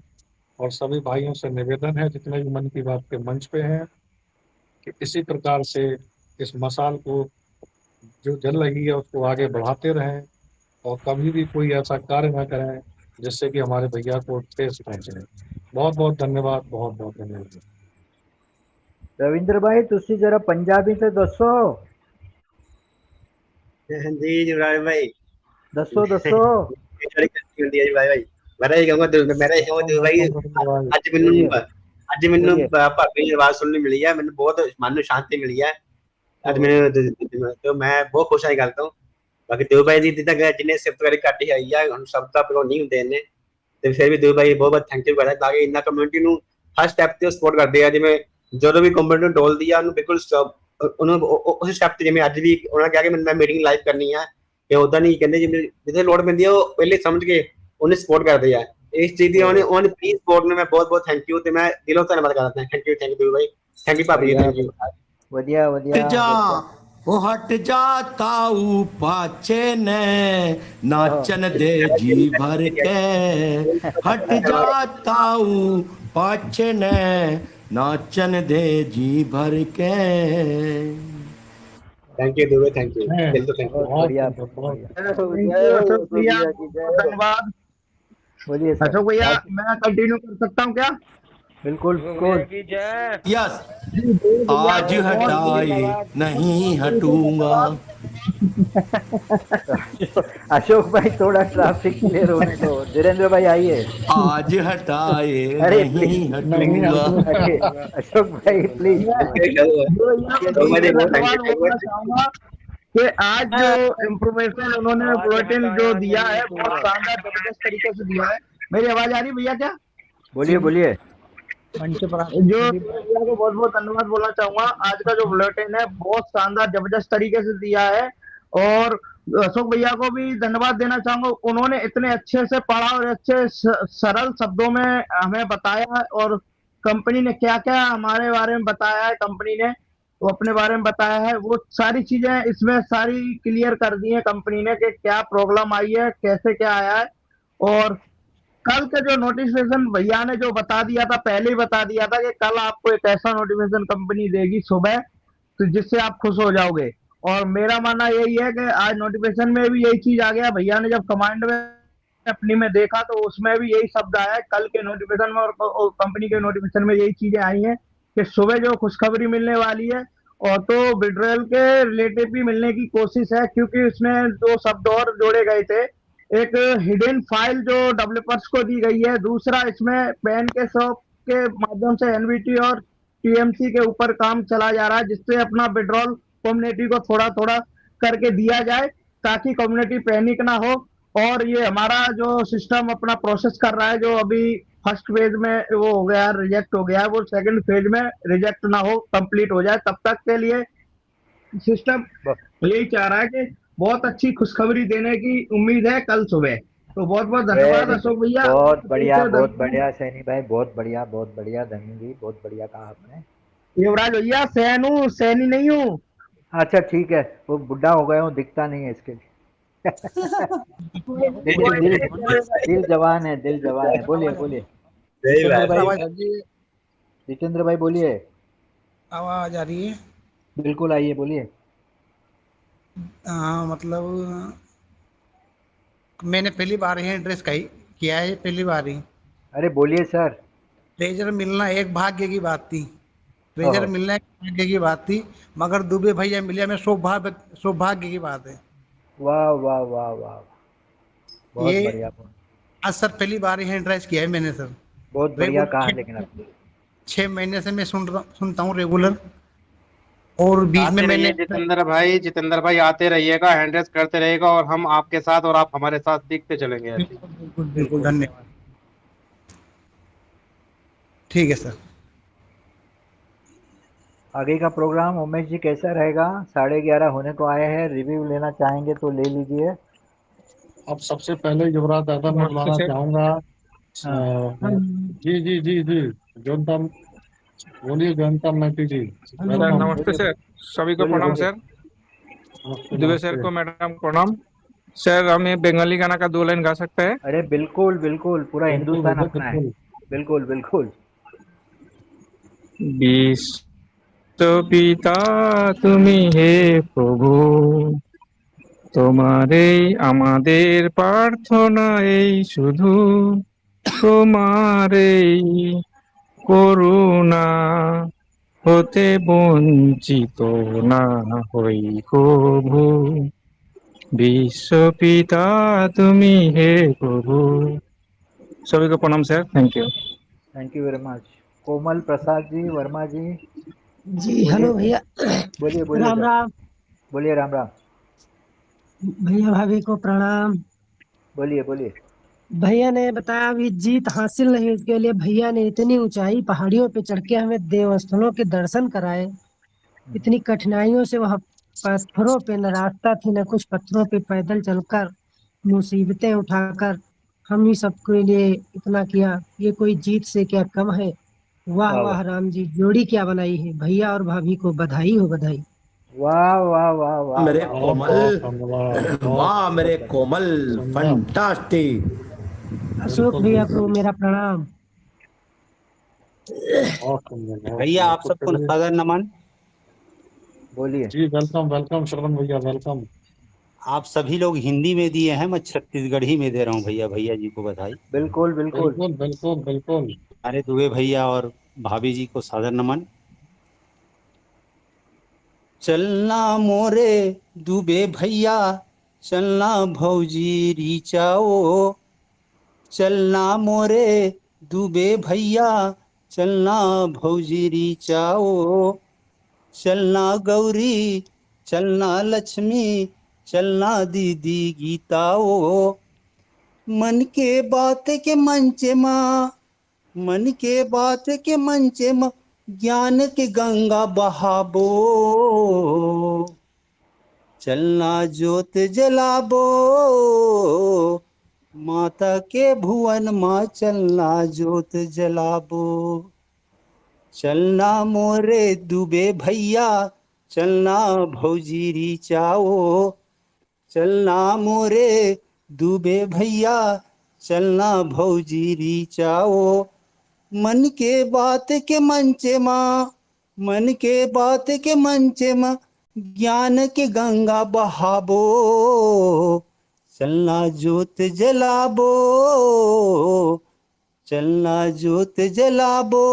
और सभी भाइयों से निवेदन है, जितने भी मन की बात के मंच पे हैं, कि इसी प्रकार से इस मसाल को जो जल रही है उसको आगे बढ़ाते रहें, और कभी भी कोई ऐसा कार्य ना करें जिससे कि हमारे भैया को ठेस पहुंचे। बहुत बहुत धन्यवाद, बहुत बहुत धन्यवाद। रविंद्र भाई तुसी जरा पंजाबी ते दसो। जी युवराज भाई दसो दसो। बड़ी गलती होती है जी भाई मैं ये कहूंगा भाई ਅੱਜ ਮੈਨੂੰ ਅੱਜ ਮੈਨੂੰ ਭਾਬੀ ਦੀ ਆਵਾਜ਼ ਸੁਣਨ ਮਿਲੀ ਹੈ ਮੈਨੂੰ ਬਹੁਤ ਮਨ ਨੂੰ ਸ਼ਾਂਤੀ ਮਿਲੀ ਹੈ ਅੱਜ ਮੈਨੂੰ ਤੇ ਮੈਂ ਬਹੁਤ ਖੁਸ਼ ਹਾਂ ਇਹ ਗੱਲ ਤੋਂ ਬਾਕੀ ਦੇਵ ਭਾਈ ਦੀ ਜਿੱਦਾਂ ਜਿੰਨੇ ਸਿਫਤ ਕਰੀ ਘੱਟ ਹੀ ਆਈ ਆ ਹੁਣ ਸਭ ਦਾ ਪ੍ਰੋ ਨਹੀਂ ਹੁੰਦੇ ਨੇ ਤੇ ਫਿਰ ਵੀ ਦੇਵ ਭਾਈ ਬਹੁਤ ਬਹੁਤ ਥੈਂਕ ਯੂ ਕਰਦਾ ਤਾਂ ਕਿ ਇੰਨਾ ਕਮਿਊਨਿਟੀ ਨੂੰ ਹਰ ਸਟੈਪ ਤੇ ਸਪੋਰਟ ਕਰਦੇ ਆ ਜਿਵੇਂ ਜਦੋਂ ਵੀ ਕਮਿਊਨਿਟੀ ਨੂੰ ਡੋਲਦੀ ਆ ਉਹਨੂੰ ਬਿਲਕੁਲ ਉਹਨੂੰ ਉਸ ਸਟੈਪ ਤੇ ਜਿਵੇਂ ਅੱਜ ਵੀ ਉਹਨਾਂ ਨੇ ਕਿਹਾ ਕਿ ਮੈਂ ਮੀਟਿੰਗ ਲਾਈਵ ਕਰਨੀ ਆ ਕਿ ਉਦਾਂ ਨਹੀਂ ਕਹਿੰਦੇ ਜਿਵੇਂ ਜਿੱਥੇ ਲੋੜ ਪੈਂਦੀ ਆ ਉਹ ਪਹਿਲੇ ਸਮਝ ਕੇ ਉਹਨੇ ਸਪੋਰਟ ਕਰਦੇ ਆ ਇਸ ਚੀਜ਼ ਦੀ ਉਹਨੇ ਪਲੀਜ਼ ਸਪੋਰਟ ਨੂੰ ਮੈਂ ਬਹੁਤ ਬਹੁਤ ਥੈਂਕ ਯੂ ਤੇ ਮੈਂ ਦਿਲੋਂ ਧੰਨਵਾਦ ਕਰਦਾ thank you Dev Bhai thank you ਭਾਬੀ ਥੈਂਕ ਯੂ ਵਧੀਆ ਵਧੀਆ जा वो हट जा ताऊ पाछे ने नाचन दे जी भर के हट जा ताऊ पाछे ने नाचन दे जी भर के थैंक यू देव थैंक यू दिल तो थैंक यू बढ़िया धन्यवाद। बोलिए अशोक भैया मैं कंटिन्यू कर सकता हूँ क्या? बिल्कुल यस आज हटाए नहीं हटूंगा। अशोक भाई थोड़ा ट्रैफिक क्लियर होने दो। धीरेन्द्र भाई आइए। आज हटाए नहीं हटूंगा। अशोक भाई प्लीज। कि आज जो इन्फॉर्मेशन उन्होंने बुलेटिन जो दिया है बहुत शानदार जबरदस्त तरीके से दिया है। मेरी आवाज आ रही है भैया क्या? बोलिए बोलिए। जो भैया को बहुत बहुत धन्यवाद बोलना चाहूंगा। आज का जो बुलेटिन है बहुत शानदार जबरदस्त तरीके से दिया है और अशोक भैया को भी धन्यवाद देना चाहूंगा। उन्होंने इतने अच्छे से पढ़ा और अच्छे सरल शब्दों में हमें बताया और कंपनी ने क्या क्या हमारे बारे में बताया है, कंपनी ने वो अपने बारे में बताया है, वो सारी चीजें इसमें सारी क्लियर कर दी है कंपनी ने कि क्या प्रॉब्लम आई है, कैसे क्या आया है। और कल का जो नोटिफिकेशन भैया ने जो बता दिया था, पहले ही बता दिया था कि कल आपको एक ऐसा नोटिफिकेशन कंपनी देगी सुबह तो जिससे आप खुश हो जाओगे। और मेरा मानना यही है कि आज नोटिफिकेशन में भी यही चीज आ गया। भैया ने जब कमांड में अपनी में देखा तो उसमें भी यही शब्द आया है कल के नोटिफिकेशन में और कंपनी के नोटिफिकेशन में यही चीजें आई हैं कि सुबह जो खुशखबरी मिलने वाली है और तो विड्रॉल के रिलेटिव भी मिलने की कोशिश है क्योंकि उसमें दो शब्द और जोड़े गए थे। एक हिडन फाइल जो डेवलपर्स को दी गई है, दूसरा इसमें पैन के शॉप के माध्यम से एनवीटी और टीएमसी के ऊपर काम चला जा रहा है जिससे अपना विड्रॉल कम्युनिटी को थोड़ा थोड़ा करके दिया जाए ताकि कम्युनिटी पैनिक ना हो। और ये हमारा जो सिस्टम अपना प्रोसेस कर रहा है जो अभी फर्स्ट फेज में वो हो गया रिजेक्ट हो गया है वो सेकंड फेज में रिजेक्ट ना हो, कंप्लीट हो जाए। तब तक के लिए सिस्टम यही चाह रहा है कि बहुत अच्छी खुशखबरी देने की उम्मीद है कल सुबह। तो बहुत बहुत धन्यवाद अशोक भैया। बहुत बढ़िया सैनी भाई, बहुत बढ़िया धनी जी, बहुत बढ़िया कहा आपने। युवराज भैया सैन हूँ, सैनी नहीं हूँ। अच्छा ठीक है, वो बुढ़ा हो गया हूँ, दिखता नहीं है इसके लिए। दिल जवान है, दिल जवान है। बोलिए बोलिए जितेंद्र भाई बोलिए। आवाज आ रही है? बिल्कुल आइए, बोलिए। हाँ मतलब मैंने पहली बार ही एड्रेस किया है, पहली बार ही। अरे बोलिए सर। ट्रेजर मिलना एक भाग्य की बात थी, ट्रेजर मिलना एक भाग्य की बात थी, मगर दुबे भैया मिले में सौभाग्य की बात है। वाह वाह वाह वाह, बहुत बढ़िया। आज सर पहली बार ही एड्रेस किया है मैंने सर। बहुत बढ़िया कहा। लेकिन आपने 6 महीने से मैं सुनता हूँ रेगुलर और बीच में मैंने जितेंद्र भाई आते रहिएगा, हैंडरेस करते रहेगा और हम आपके साथ और आप हमारे साथ सीखते चलेंगे। बिल्कुल धन्यवाद। ठीक है सर। आगे का प्रोग्राम उमेश जी कैसा रहेगा? 11:30 होने को आए हैं, रिव्यू लेना चाहेंगे तो ले लीजिए। अब सबसे पहले युवराज दादा मैं बुलाना चाहूंगा। जी जी जी जी जोनतम बोलिए, जोनतम मैथी जी। नमस्ते सर, सभी को प्रणाम सर। दुबे सर को मैडम प्रणाम सर। हमें बंगाली गाना का 2 लाइन गा सकते हैं? अरे बिल्कुल बिल्कुल, पूरा हिंदुस्तान अपना है। बिल्कुल बिल्कुल। পিতা তুমি হে প্রভু, তোমারই আমাদের প্রার্থনা এই শুধু, তোমারই করুণা হতে বঞ্চিত না হই কভু, विश्वपिता তুমি হে প্রভু। सभी को प्रणाम sir, thank you. Thank you very much. Komal Prasad ji, Verma ji, जी बोलिए हेलो भैया। बोलिए बोलिए राम सर, राम बोलिए राम राम, भैया भाभी को प्रणाम। बोलिए बोलिए। भैया ने बताया अभी जीत हासिल नहीं हुई, उसके लिए भैया ने इतनी ऊंचाई पहाड़ियों पे चढ़ के हमें देवस्थलों के दर्शन कराए। इतनी कठिनाइयों से वह पत्थरों पे न रास्ता थी न कुछ, पत्थरों पे पैदल चलकर मुसीबतें उठाकर हम ही सबके लिए इतना किया, ये कोई जीत से क्या कम है। वाह वाह वाह वाह राम जी, जोड़ी क्या बनाई है। भैया और भाभी को बधाई हो बधाई। वाह वाह वाह वाह मेरे वाह, बहुत कोमल, बहुत धन्यवाद, बहुत वाह मेरे बहुत बढ़िया। कोमल, सुंदर। फंटास्टिक। अशोक बिल्कुल भैया को बिल्कुल, मेरा प्रणाम। बहुत सुंदर बहुत भैया सुंदर। आप तो सबको चलिए, सादर नमन। बोलिए। जी वेलकम वेलकम श्रवण भैया, वेलकम। आप सभी लोग हिंदी में दिए हैं, मैं छत्तीसगढ़ी में दे रहा हूँ भैया। भैया जी को बधाई। बिल्कुल बिल्कुल। बिल्कुल बिल्कुल बिल्कुल। हमारे दुबे भैया और भाभी जी को सादर नमन। चलना मोरे दुबे भैया, चलना भौजी रिचाओ, चलना मोरे दुबे भैया, चलना भौजी रिचाओ, चलना गौरी, चलना लक्ष्मी, चलना दीदी गीताओ, मन के बात के मंचे माँ, मन के बात के मंचे माँ, ज्ञान के गंगा बहाबो, चलना ज्योत जलाबो, माता के भुवन माँ चलना ज्योत जलाबो, चलना मोरे दुबे भैया, चलना भौजी रिचाओ, चलना मोरे दुबे भैया, चलना भौजी रिचाओ, मन के बात के मंचे माँ, मन के बात के मंचे माँ, ज्ञान के गंगा बहाबो, चलना ज्योत जलाबो, चलना ज्योत जलाबो।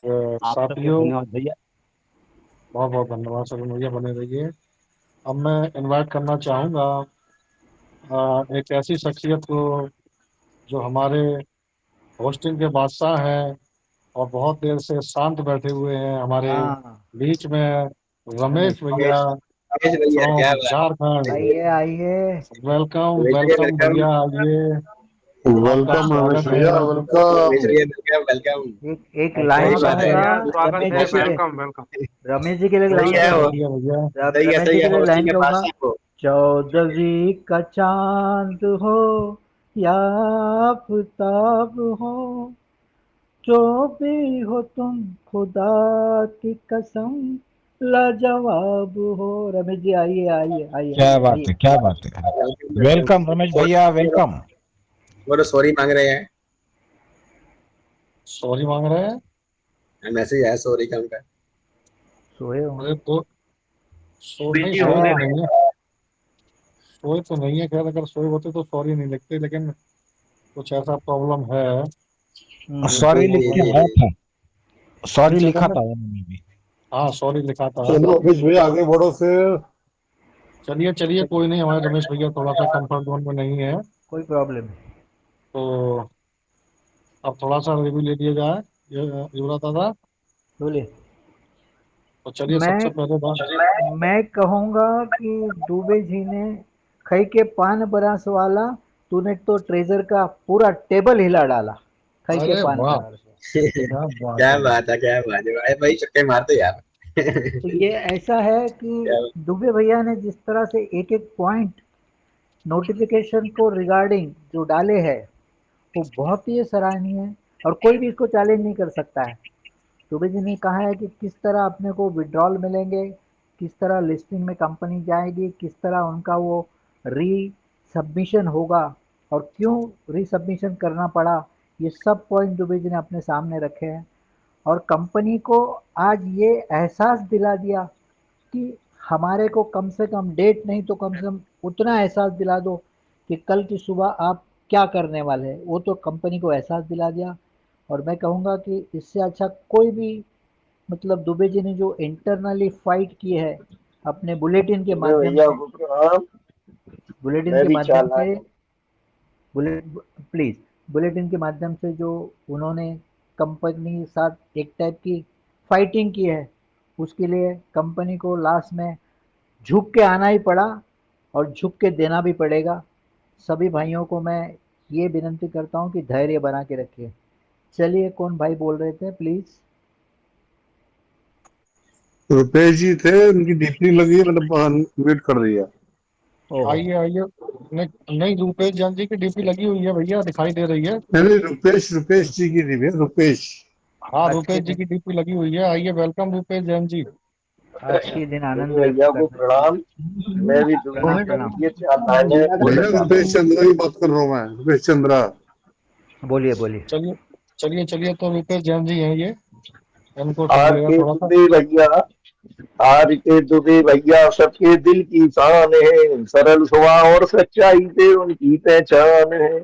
आप सबको साथियों, धन्यवाद भैया। बहुत बहुत धन्यवाद श्रवण भैया, बने रहिए। अब मैं इनवाइट करना चाहूँगा एक ऐसी शख्सियत को जो हमारे होस्टिंग के बादशाह हैं और बहुत देर से शांत बैठे हुए हैं हमारे हाँ बीच में, रमेश रमेश भैया रमेश भैया क्या फ्रॉम बात झारखंड। आइए आइए। वेलकम है, वेलकम वेलकम भैया, आइए, आपका वेलकम रमेश स्वागत है। भैया, रमेश वेलकम। भैया, वेलकम वेलकम। एक सही लाइन बात है कहूंगा यार, स्वागत रमेश है, जी के लिए, वेलकम वेलकम। रमेश जी के लिए सही लाइन है कहूँ, वो, भैया भैया रमेश सही जी है के लिए होस्टिंग लाइन के कहूंगा। बादशाह को। चौदहवीं का चांद हो या आफताब हो, जो भी हो तुम खुदा की कसम लाजवाब हो। रमेश जी आइए आइए आइए क्या आइए बात आइए। है, क्या बात है। वेलकम रमेश भैया, वेलकम। वो तो सॉरी मांग रहे हैं, सॉरी मांग रहे हैं। मैसेज आया सॉरी का उनका। सोए होंगे। अरे तो नहीं, बिजी सोए होंगे। तो नहीं है, सोए तो नहीं है। खैर अगर सोए होते तो सॉरी नहीं लिखते, लेकिन कुछ ऐसा प्रॉब्लम है सॉरी लिख जी के जी आया जी। था, सॉरी क्या लिखा कहना। था उन्होंने भी। हाँ सॉरी लिखा था। चलो रमेश भैया आगे बढ़ो फिर। चलिए चलिए, कोई नहीं, हमारे रमेश भैया थोड़ा सा कंफर्ट जोन में नहीं है, कोई प्रॉब्लम नहीं। तो अब थोड़ा सा रिव्यू ले लिया जाए। युवराज दादा, बोलिए। तो चलिए मैं सबसे पहले बात। मैं कहूंगा कि दुबे जी ने खई के पान बरस वाला, तूने तो ट्रेजर का पूरा टेबल हिला डाला। खई के अरे पान वाह, बरस। क्या बात क्या है। बात है, क्या बात है भाई, भाई चक्के मारते यार। तो ये ऐसा है कि दुबे भैया ने जिस तरह से एक एक पॉइंट नोटिफिकेशन को रिगार्डिंग जो डाले हैं, वो बहुत ही सराहनीय है और कोई भी इसको चैलेंज नहीं कर सकता है। दुबे जी ने कहा है कि किस तरह अपने को विड्रॉल मिलेंगे, किस तरह लिस्टिंग में कंपनी जाएगी, किस तरह उनका वो री सबमिशन होगा और क्यों रीसबमिशन करना पड़ा, ये सब पॉइंट दुबे जी ने अपने सामने रखे हैं। और कंपनी को आज ये एहसास दिला दिया कि हमारे को कम से कम डेट नहीं तो कम से कम उतना एहसास दिला दो कि कल की सुबह आप क्या करने वाले हैं, वो तो कंपनी को एहसास दिला दिया। और मैं कहूँगा कि इससे अच्छा कोई भी, मतलब दुबे जी ने जो इंटरनली फाइट की है अपने बुलेटिन के माध्यम भैया से, को प्रणाम। बुलेटिन मैं के भी माध्यम चालाक से बुलेट प्लीज बुलेटिन के माध्यम से जो उन्होंने कंपनी के साथ एक टाइप की फाइटिंग की है, उसके लिए कंपनी को लास्ट में झुक के आना ही पड़ा और झुक के देना भी पड़ेगा। सभी भाइयों को मैं ये विनंती करता हूँ कि धैर्य बना के रखिए। चलिए, कौन भाई बोल रहे थे प्लीज? रुपेश जी थे, उनकी डीपी लगी है, मतलब म्यूट कर दिया। आइए आइए। नहीं नहीं, रूपेश जैन जी की डीपी लगी हुई है भैया, दिखाई दे रही है। नहीं नहीं, रुपेश जी की थी भैया, रुपेश। हाँ, आज के रूपेश जी दिन की डीपी लगी हुई है। आइए, वेलकम रूपेश जैन जी। आज के दिन आनंद व्यक्त भैया को करने के प्रणाम। मैं भी प्रणाम दुबे प्रणाम। ये चालाने भैया रुपेश चंद्रा की बात कर रहा हूँ मैं, रुपेश चंद्रा। बोलिए बोलिए। चलिए चलिए चलिए, तो रूपेश जैन जी हैं ये, इनको आर सुनिएगा के थोड़ा सा। दुबे भैया, आर के दुबे भैया सबके दिल की शान है, सरल स्वभाव और सच्चाई से उनकी पहचान है।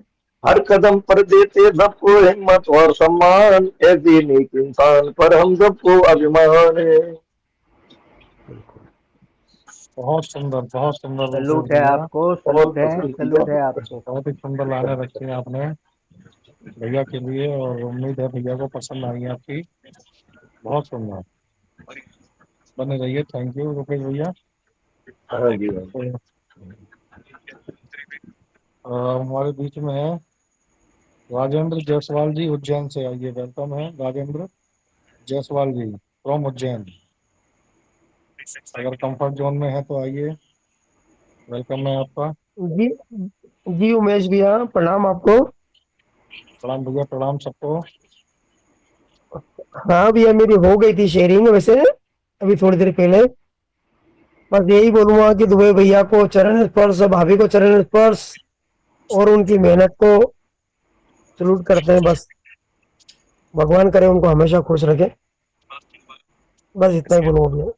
हर कदम पर देते सबको हिम्मत और सम्मान, ऐसे नेक इंसान पर हम सबको अभिमान है। बहुत सुंदर रूपेश सलूट है भैया। आपको, बहुत सलूट है, पसंद किया। सलूट है आपको। बहुत ही सुंदर लाने रखी हैं आपने भैया के लिए, और उम्मीद है भैया को पसंद आई है आपकी। बहुत सुंदर, बने रहिए। थैंक यू रुपेश भैया। हाँ जी हाँ। तो, हमारे बीच में है राजेंद्र जायसवाल जी, उज्जैन से। आइए, वेलकम है राजेंद्र जायसवाल जी फ्रॉम उज्जैन। अगर कंफर्ट जोन में है तो आइए, वेलकम है आपका। जी जी उमेश भैया, प्रणाम आपको। प्रणाम भैया, प्रणाम सबको। हाँ भैया, मेरी हो गई थी शेयरिंग वैसे अभी थोड़ी देर पहले। बस यही बोलूंगा कि दुबे भैया को चरण स्पर्श, भाभी को चरण स्पर्श, और उनकी मेहनत को सलूट करते हैं। बस भगवान करे उनको हमेशा खुश रखे। बस इतना ही बोलूंगा भैया।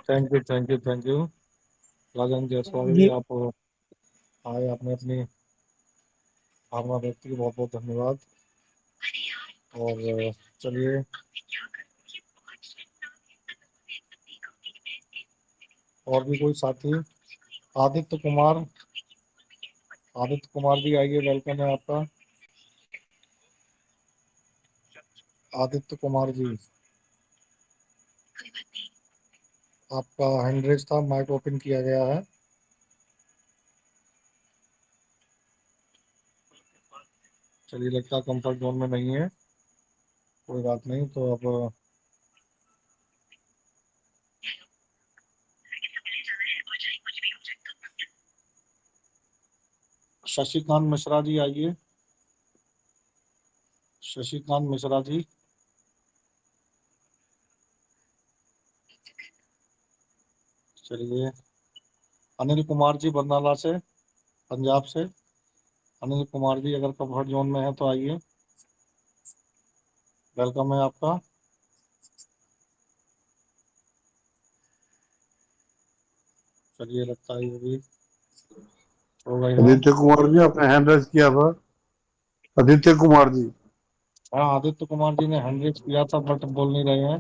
Thank you thank you thank you Rajendra Jaiswal ji, जी आप आए, आपने अपनी भावना व्यक्त की, बहुत बहुत धन्यवाद। और चलिए, और भी कोई साथी? आदित्य कुमार, आदित्य कुमार जी आइए, वेलकम है आपका। आदित्य कुमार जी, आपका हैंड रेज था, माइक ओपन किया गया है। चलिए, लगता है कंफर्ट जोन में नहीं है, कोई बात नहीं। तो अब शशिकांत मिश्रा जी आइए, शशिकांत मिश्रा जी। चलिए, अनिल कुमार जी बरनाला से, पंजाब से। अनिल कुमार जी अगर कंफर्ट जोन में है तो आइए, वेलकम है आपका। चलिए, लगता है ये भी हो गई है। आदित्य कुमार जी, आपने हैंड रेज किया था। आदित्य कुमार जी, हाँ, आदित्य कुमार जी ने हैंड रेज किया था, बट बोल नहीं रहे हैं।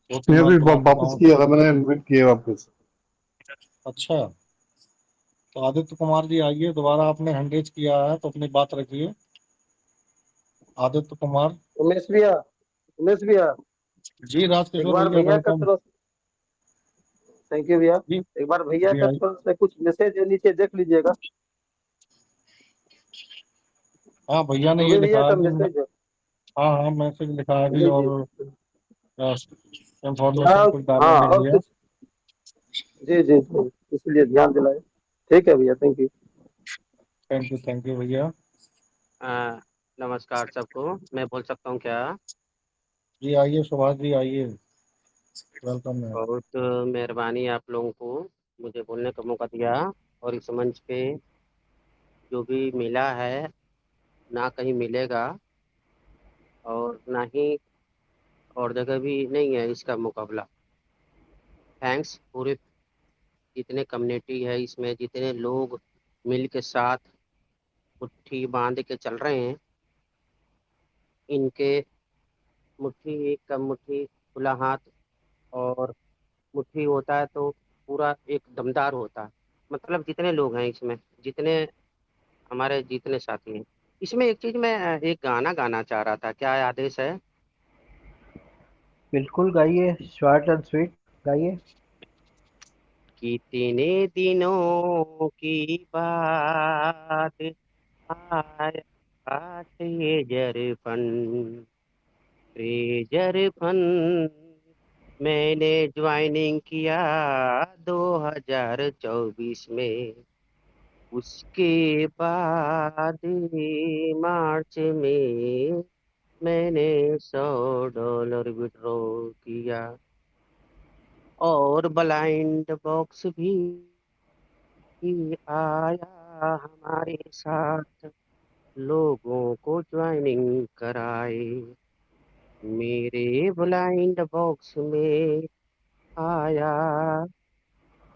दो तीन मैं बार अभी बुला चुका वापस हूँ। किया था, मैंने इनवाइट किया वापस। अच्छा, तो आदित्य कुमार जी आइए, दोबारा आपने हैंड रेज किया है तो अपनी बात रखिए। आदित्य कुमार उमेश भैया, उमेश भैया, जी, एक राजकिशोर बार भैया भैया का वेलकम। तरफ, थैंक यू भैया। जी एक बार भैया जी का आइए। तरफ से कुछ मैसेज नीचे देख लीजिएगा। हाँ, भैया ने ये दुबे भैया लिखा है का कि मैसेज है। हाँ हाँ, मैसेज लिखा है भी, जी जी। और हाँ इंफॉर्मेशन कुछ डालने हाँ, के और लिए। कुछ, जी जी जी, इसलिए ध्यान दिलाए। ठीक है भैया, थैंक यू। थैंक यू भैया। नमस्कार सबको, मैं बोल सकता हूँ क्या? जी आइए, सुभाष जी आइए, वेलकम है। बहुत मेहरबानी आप लोगों को मुझे बोलने का मौका दिया और इस मंच पे जो भी मिला है ना कहीं मिलेगा, और ना ही और जगह भी नहीं है इसका मुकाबला। थैंक्स पूरे जितने कम्युनिटी है इसमें, जितने लोग मिल के साथ मुट्ठी बांध के चल रहे हैं, इनके मुट्ठी एक कम मुट्ठी खुला हाथ और मुट्ठी होता है तो पूरा एक दमदार होता है। मतलब जितने लोग हैं इसमें, जितने हमारे जितने साथी हैं इसमें, एक चीज मैं एक गाना गाना चाह रहा था, क्या आदेश है? बिल्कुल गाइए, शॉर्ट एंड स्वीट गाइए। कितने दिनों की बात आया ट्रेजर फन मैंने ज्वाइनिंग किया 2024 में। उसके बाद मार्च में मैंने $100 विड्रॉ किया, और ब्लाइंड बॉक्स भी आया हमारे साथ, लोगों को ज्वाइनिंग कराए। मेरे ब्लाइंड बॉक्स में आया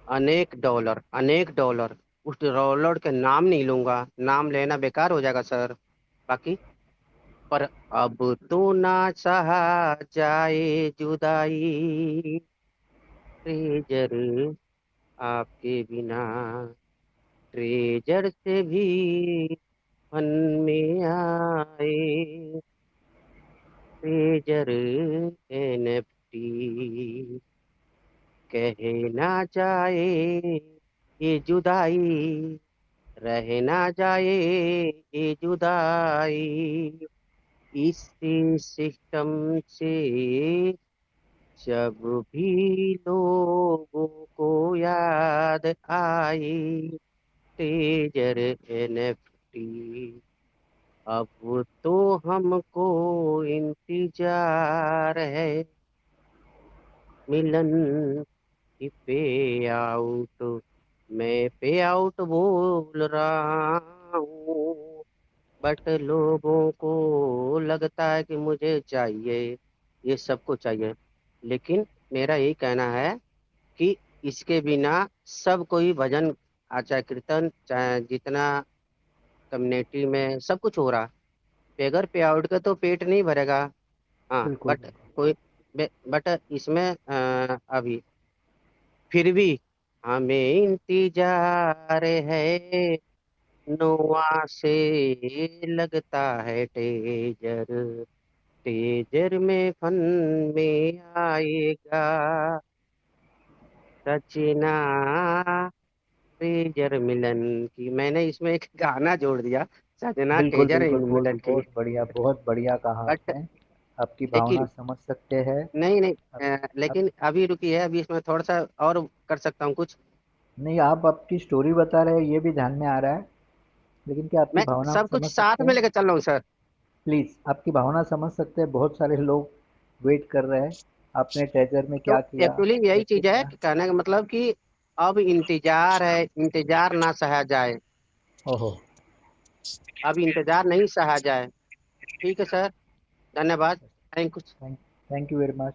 अनेक डॉलर। उस डॉलर के नाम नहीं लूंगा, नाम लेना बेकार हो जाएगा सर। बाकी पर अब तो ना सहा जाए जुदाई, ट्रेजर आपके बिना, ट्रेजर से भी फन में आए, ट्रेजर NFT कहे ना जाए ये जुदाई, रह ना जाए ये जुदाई, इस सिस्टम से जब भी लोगों को याद आई, ट्रेजर NFT अब तो हमको इंतजार है मिलन की पे आउट। मैं पे आउट बोल रहा हूँ, बट लोगों को लगता है कि मुझे चाहिए, ये सबको चाहिए। लेकिन मेरा यही कहना है कि इसके बिना सब कोई भजन, चाहे कीर्तन, चाहे जितना कम्युनिटी में सब कुछ हो रहा, बगैर पे आउट का तो पेट नहीं भरेगा। हाँ बिल्कुल कोई बट इसमें अभी फिर भी हमें इंतजार है, नोआ से लगता है टेजर, टेजर में फन में आएगा रचना टेजर मिलन की। मैंने इसमें एक गाना जोड़ दिया, सजना बिल्कुल टेजर बिल्कुल, बहुत मिलन की। बहुत बढ़िया कहा बट आपने। आपकी भावना लेकिन समझ सकते हैं। नहीं नहीं, अब लेकिन अभी रुकी है, अभी इसमें थोड़ा सा और कर सकता हूँ कुछ। नहीं, आप आपकी स्टोरी बता रहे हैं ये भी ध्यान में आ रहा है, लेकिन क्या आपकी मैं भावना हम सब कुछ समझ साथ सकते में हैं? लेकर चल रहा हूँ सर। प्लीज आपकी भावना समझ सकते हैं, बहुत सारे लोग वेट कर रहे हैं। आपने ट्रेजर में तो क्या किया, एक्चुअली यही कैसे चीज है किया? कि कहने का मतलब कि अब इंतजार है, इंतजार ना सहा जाए, ओहो, अब इंतजार नहीं सहा जाए। ठीक है सर, धन्यवाद, thank you. Thank you very much.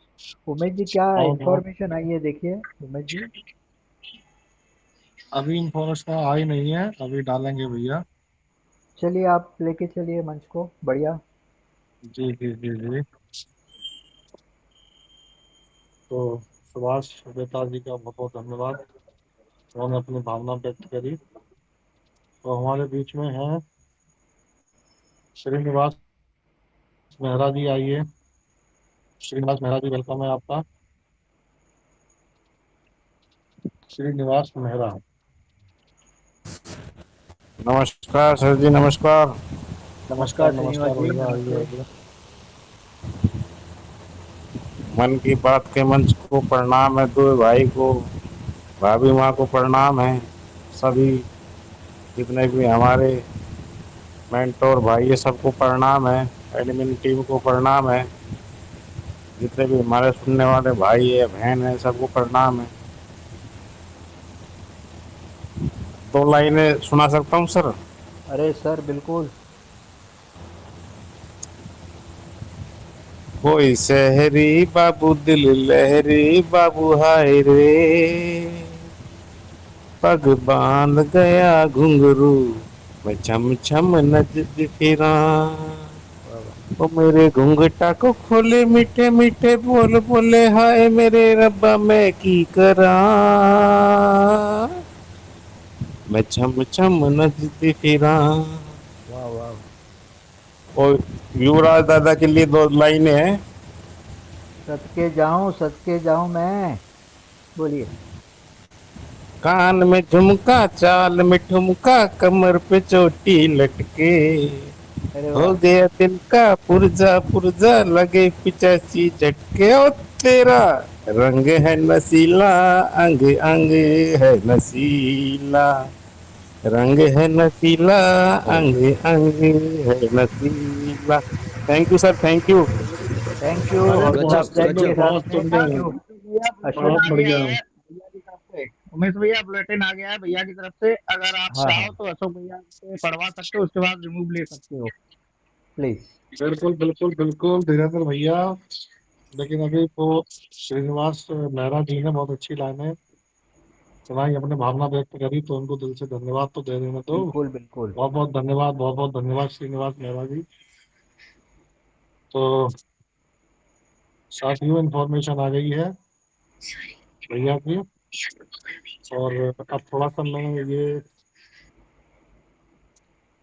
Umesh ji, क्या बहुत बहुत इंफॉर्मेशन आई है? देखिए उमेश जी। अभी इन्फॉर्मेशन आई नहीं है, अभी डालेंगे भैया। चलिए आप लेके चलिए मंच को, बढ़िया। जी जी जी जी। तो सुभाष बेताल जी का बहुत बहुत धन्यवाद, उन्होंने अपनी भावना व्यक्त करी। तो हमारे बीच में है श्रीनिवास मेहरा जी, आइए। श्रीनिवास मेहरा जी, वेलकम है आपका। श्रीनिवास मेहरा। नमस्कार सर जी, नमस्कार। नमस्कार नमस्कार श्रीनिवास नमस्कार जी, भैया, आइए नमस्ते। आइए। मन की बात के मंच को प्रणाम है, दो भाई को, भाभी माँ को प्रणाम है, सभी जितने भी हमारे मेंटोर भाई है सबको प्रणाम है, एडमिन टीम को प्रणाम है, जितने भी हमारे सुनने वाले भाई है बहन है सबको प्रणाम है। 2 लाइनें सुना सकता हूँ सर? अरे सर बिल्कुल। कोई शहरी बाबू दिल लहरी बाबू हाय रे, पग बांध गया घुंघरू मैं छम छम नचती फिरा, ओ मेरे घुंघटा को खोले मीठे मीठे बोल बोले हाय मेरे रब्बा मैं की करा, मैं छम छम नचती फिरा। वाह वाह। और युवराज दादा के लिए 2 लाइनें हैं। सदके जाऊं मैं। बोलिए। कान में झुमका चाल में ठुमका कमर पे चोटी लटके, अरे हो वाह। गया दिल का पुर्जा पुर्जा लगे 85 झटके, ओ तेरा रंग है नसीला अंग अंग है नसीला, रंग है नसीला अंग अंग है नसीला। Thank you sir, thank you. Thank you बहुत गुलाब बहुत जैन सुंदर, के साथ बहुत में। सुंदर, थैंक यू भैया अशोक बहुत बुलेटिन आ जी। गया बढ़िया। है भैया की तरफ से। उमेश भैया बुलेटिन आ गया है भैया की तरफ से, अगर आप हाँ हाँ चाहो तो अशोक भैया से पढ़वा सकते हो, उसके बाद रिमूव ले सकते हो। प्लीज। बिल्कुल बिल्कुल बिल्कुल धीरेन्द्र भैया। लेकिन अभी तो श्रीनिवास मेहरा जी ने बहुत अच्छी लाइनें सुनाई, अपने भावना व्यक्त करी, तो उनको दिल से धन्यवाद तो दे देने दो। बिल्कुल बिल्कुल। बहुत बहुत धन्यवाद, बहुत बहुत धन्यवाद श्रीनिवास मेहरा जी। तो साथियों इन्फॉर्मेशन आ गई है भैया की, और अब थोड़ा सा मैं ये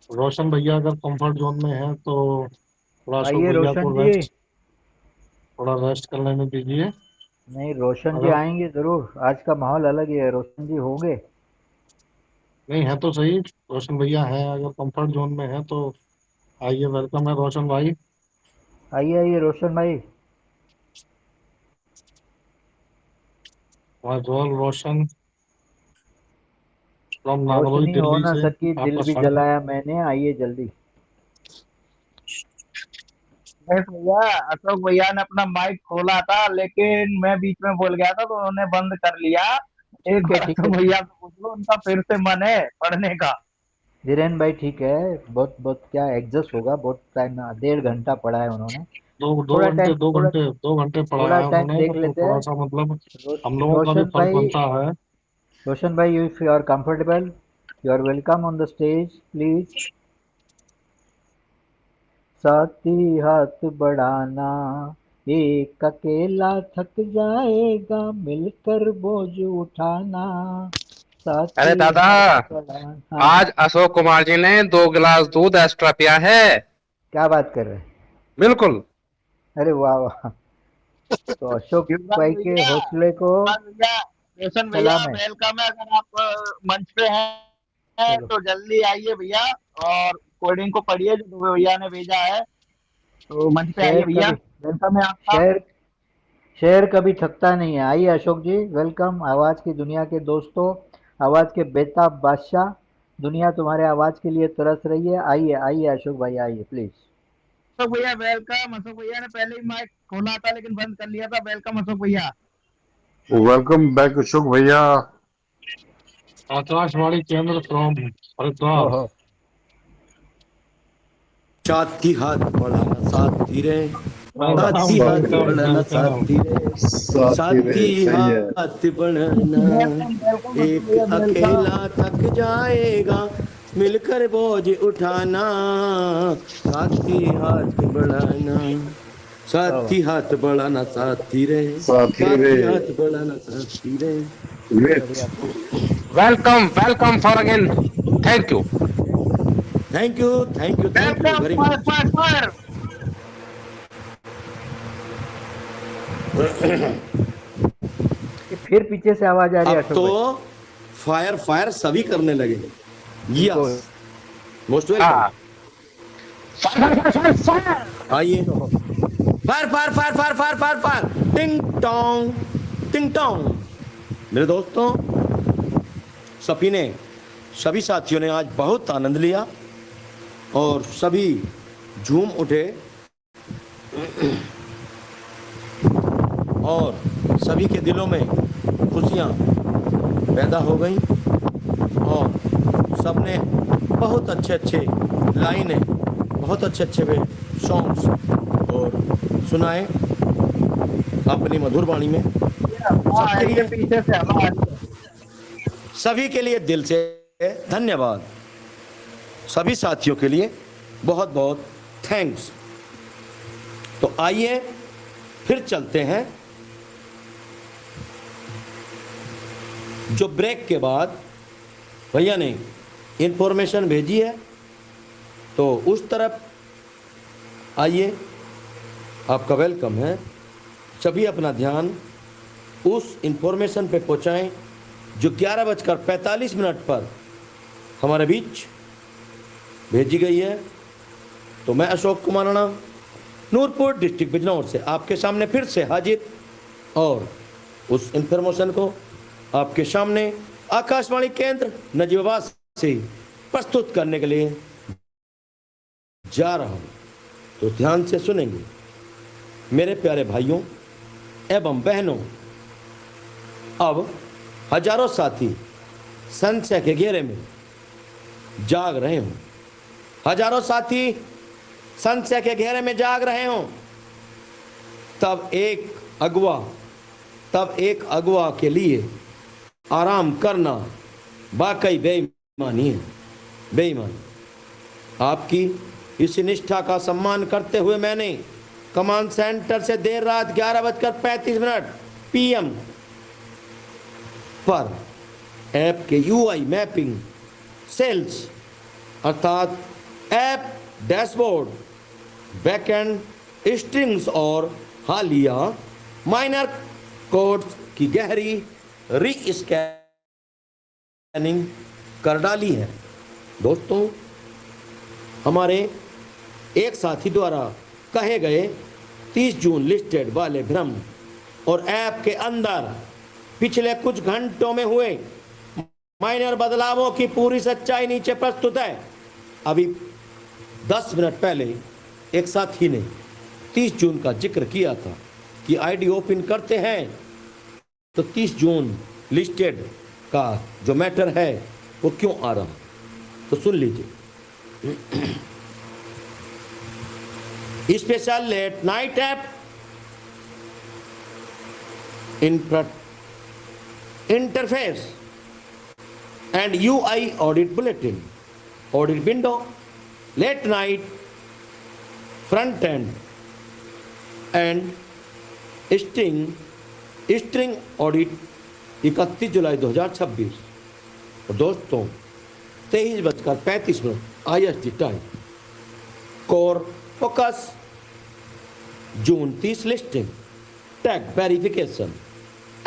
रोशन भैया अगर कंफर्ट जोन में है तो थोड़ा अशोक आइए भैया रोशन को जी। थोड़ा रेस्ट कर लेने दीजिए। नहीं रोशन जी अगर आएंगे जरूर, आज का माहौल अलग ही है, रोशन जी होंगे। नहीं है तो सही, रोशन भैया है अगर कंफर्ट जोन में है तो आइए, वेलकम है रोशन भाई। आइए आइए रोशन भाई। वाजवाल रोशन फ्रॉम नागलोई रोशनी हो दिल्ली ना से सकी दिल आपका भी स्वागत है। जलाया मैंने, आइए जल्दी। उमेश भैया, अशोक भैया ने अपना माइक खोला था लेकिन मैं बीच में बोल गया था तो उन्होंने बंद कर लिया। एक ठीक है बार ठीक है अशोक ठीक भैया है। से पूछ लो, उनका फिर से मन है पढ़ने का। धीरेन भाई ठीक है। बहुत बहुत क्या एडजस्ट होगा, बहुत टाइम 1.5 घंटा पढ़ा है उन्होंने। दो थोड़ा घंटे टाइम दो थोड़ा घंटे 2 घंटे थोड़ा पढ़ाया टाइम उन्होंने, देख तो लेते थोड़ा हैं। सा मतलब हम लोगों का भी रोशन फर्ज भाई, बनता है। रोशन भाई if you are comfortable you are welcome on the stage please. साथी हाथ बढ़ाना, एक अकेला थक जाएगा मिलकर बोझ उठाना, अरे साथी दादा, हाथ बढ़ाना। हाँ आज अशोक कुमार जी ने 2 गिलास दूध एक्स्ट्रा पिया है। क्या बात कर रहे हैं। बिल्कुल। अरे वाह वाह। तो अशोक युवराज भाई के भैया, हौसले को युवराज भैया, रोशन भैया सलाम है। वेलकम है। अगर आप मंच पे हैं चलो तो जल्दी आइए भैया, और कोडिंग को पढ़िए जो दुबे भैया ने भेजा है। तो मंच पे आइए शेर भैया, कभी वेलकम है आपका। शेर शेर कभी थकता नहीं है। आइए अशोक जी, वेलकम आवाज की दुनिया के दोस्तों, आवाज के बेताब बादशाह। दुनिया तुम्हारे आवाज के लिए तरस रही है। आइए आइए अशोक भाई आइए प्लीज। अशोक भैया वेलकम। अशोक भैया ने पहले ही माइक खोला था लेकिन बंद कर लिया था। वेलकम अशोक भैया। वेलकम बैक अशोक भैया। आकाशवाणी केंद्र फ्रॉम हरिद्वार। ओहो। साथी हाथ बढ़ाना साथी रे, वेलकम साथी हाथ वेलकम बढ़ाना वेलकम। साथी रे, साथी रे, साथी सही है। हाथ बढ़ाना, वेलकम वेलकम अशोक एक भैया, वेलकम। अकेला थक जाएगा मिलकर बोझ उठाना, साथी हाथ बढ़ाना, वाह वाह। साथी हाथ बढ़ाना साथी रे, साथी रे, साथी हाथ बढ़ाना साथी रे। ग्रेट। बढ़िया। Welcome welcome for again. Thank you. Thank you thank you thank you welcome very पर मच। पर पर। ये फिर पीछे से आवाज आ रही है अब अशोक तो भाई। फायर फायर सभी करने लगे। बिल्कुल। Yes, most welcome. आइए, fire fire fire fire fire fire fire, ting tong टिंग टोंग। मेरे दोस्तों, सभी साथियों ने आज बहुत आनंद लिया और सभी झूम उठे और सभी के दिलों में खुशियां पैदा हो गई और सबने बहुत अच्छे अच्छे लाइनें, बहुत अच्छे अच्छे वे सॉन्ग्स और सुनाए अपनी मधुर वाणी में। सभी के लिए दिल से धन्यवाद, सभी साथियों के लिए बहुत बहुत थैंक्स। तो आइए फिर चलते हैं, जो ब्रेक के बाद भैया ने इंफॉर्मेशन भेजी है तो उस तरफ आइए, आपका वेलकम है। सभी अपना ध्यान उस इंफॉर्मेशन पे पहुंचाएं जो 11:45 पर हमारे बीच भेजी गई है। तो मैं अशोक कुमार राणा, नूरपुर डिस्ट्रिक्ट बिजनौर से आपके सामने फिर से हाजिर, और उस इंफॉर्मेशन को आपके सामने आकाशवाणी केंद्र नजीबाबाद से प्रस्तुत करने के लिए जा रहा हूं। तो ध्यान से सुनेंगे मेरे प्यारे भाइयों एवं बहनों। अब हजारों साथी संशय के घेरे में जाग रहे हों, हजारों साथी संशय के घेरे में जाग रहे हों, तब एक अगुआ के लिए आराम करना वाकई बेईमानी है, बेईमानी। आपकी इस निष्ठा का सम्मान करते हुए मैंने कमांड सेंटर से देर रात 11:35 PM पर ऐप के UI मैपिंग सेल्स अर्थात ऐप डैशबोर्ड, बैकएंड स्ट्रिंग्स और हालिया माइनर कोड्स की गहरी रीस्कैनिंग कर डाली है। दोस्तों, हमारे एक साथी द्वारा कहे गए 30 जून लिस्टेड वाले भ्रम और ऐप के अंदर पिछले कुछ घंटों में हुए माइनर बदलावों की पूरी सच्चाई नीचे प्रस्तुत है। अभी 10 मिनट पहले एक साथी ने 30 जून का जिक्र किया था कि आईडी ओपन करते हैं तो 30 जून लिस्टेड का जो मैटर है वो क्यों आ रहा, तो सुन लीजिए। Special late night app interface and UI audit bulletin, audit window, late night front end and string audit 31 July 2026। और दोस्तों 23:35 IST time, core focus June 30 listing, tag verification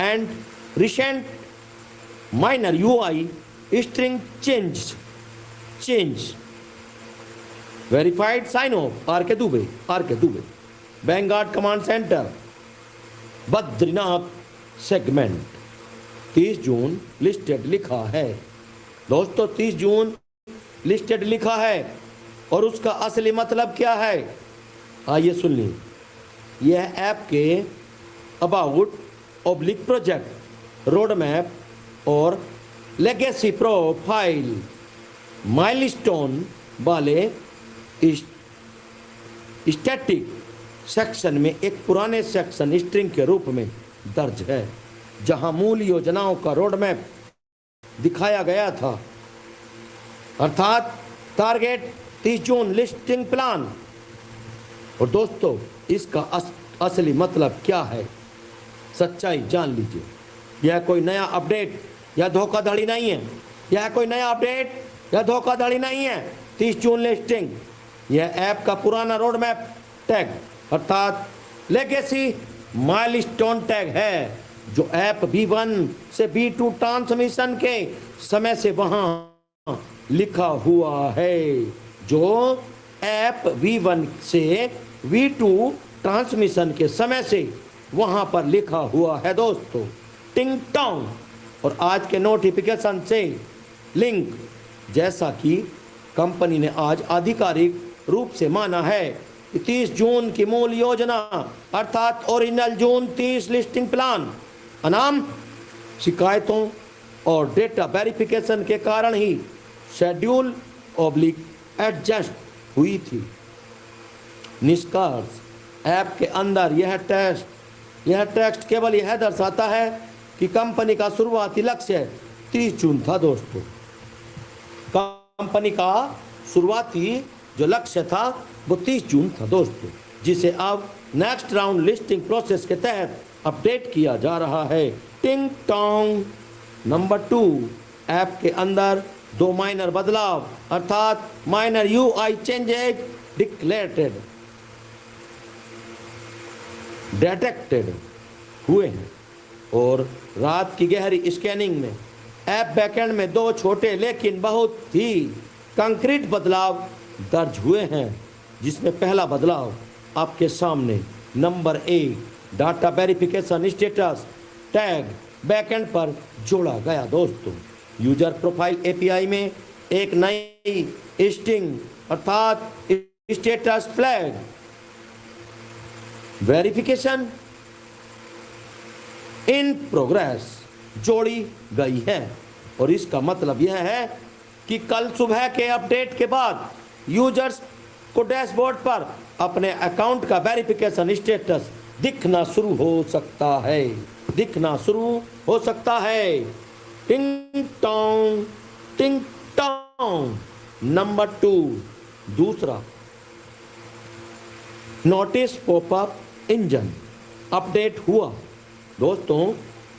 and recent minor UI string change verified sign off RK Dubey Vanguard Command Center Badrinath segment 30 June listed लिखा है। दोस्तों 30 June listed लिखा है और उसका असली मतलब क्या है, आइए सुन लीजिए। यह ऐप के about oblique project, road map और लेगेसी प्रोफाइल माइलस्टोन वाले स्टैटिक सेक्शन में एक पुराने सेक्शन स्ट्रिंग के रूप में दर्ज है, जहां मूल योजनाओं का रोड मैप दिखाया गया था, अर्थात टारगेट 30 जून लिस्टिंग प्लान। और दोस्तों इसका असली मतलब क्या है, सच्चाई जान लीजिए। यह कोई नया अपडेट या धोखाधड़ी नहीं है, यह कोई नया अपडेट या धोखाधड़ी नहीं है। 30 जून लिस्टिंग यह ऐप का पुराना रोड मैप टैग अर्थात लेगेसी माइलस्टोन टैग है, जो ऐप V1 से V2 ट्रांसमिशन के समय से वहां लिखा हुआ है, जो ऐप V1 से V2 ट्रांसमिशन के समय से वहां पर लिखा हुआ है। दोस्तों टिंग टोंग और आज के नोटिफिकेशन से लिंक, जैसा कि कंपनी ने आज आधिकारिक रूप से माना है कि 30 जून की मूल योजना अर्थात ओरिजिनल जून 30 लिस्टिंग प्लान अनाम शिकायतों और डेटा वेरिफिकेशन के कारण ही शेड्यूल एडजस्ट हुई थी। निष्कर्ष, ऐप के अंदर यह टेक्स्ट केवल यह दर्शाता है कि कंपनी का शुरुआती लक्ष्य 30 जून था दोस्तों। कंपनी का शुरुआती जो लक्ष्य था वो 30 जून था दोस्तों, जिसे अब नेक्स्ट राउंड लिस्टिंग प्रोसेस के तहत अपडेट किया जा रहा है। टिंग टोंग। नंबर 2, ऐप के अंदर 2 माइनर बदलाव अर्थात माइनर UI चेंजेज डिटेक्टेड हुए हैं और रात की गहरी स्कैनिंग में ऐप बैकएंड में 2 छोटे लेकिन बहुत ही कंक्रीट बदलाव दर्ज हुए हैं, जिसमें पहला बदलाव आपके सामने number 1, data verification status tag backend पर जोड़ा गया दोस्तों। यूजर प्रोफाइल API में एक नई स्ट्रिंग अर्थात status flag verification in progress जोड़ी गई है और इसका मतलब यह है कि कल सुबह के अपडेट के बाद यूजर्स को डैशबोर्ड पर अपने अकाउंट का वेरिफिकेशन स्टेटस दिखना शुरू हो सकता है। टिंग टोंग। नंबर 2, दूसरा, नोटिस पॉपअप इंजन अपडेट हुआ दोस्तों।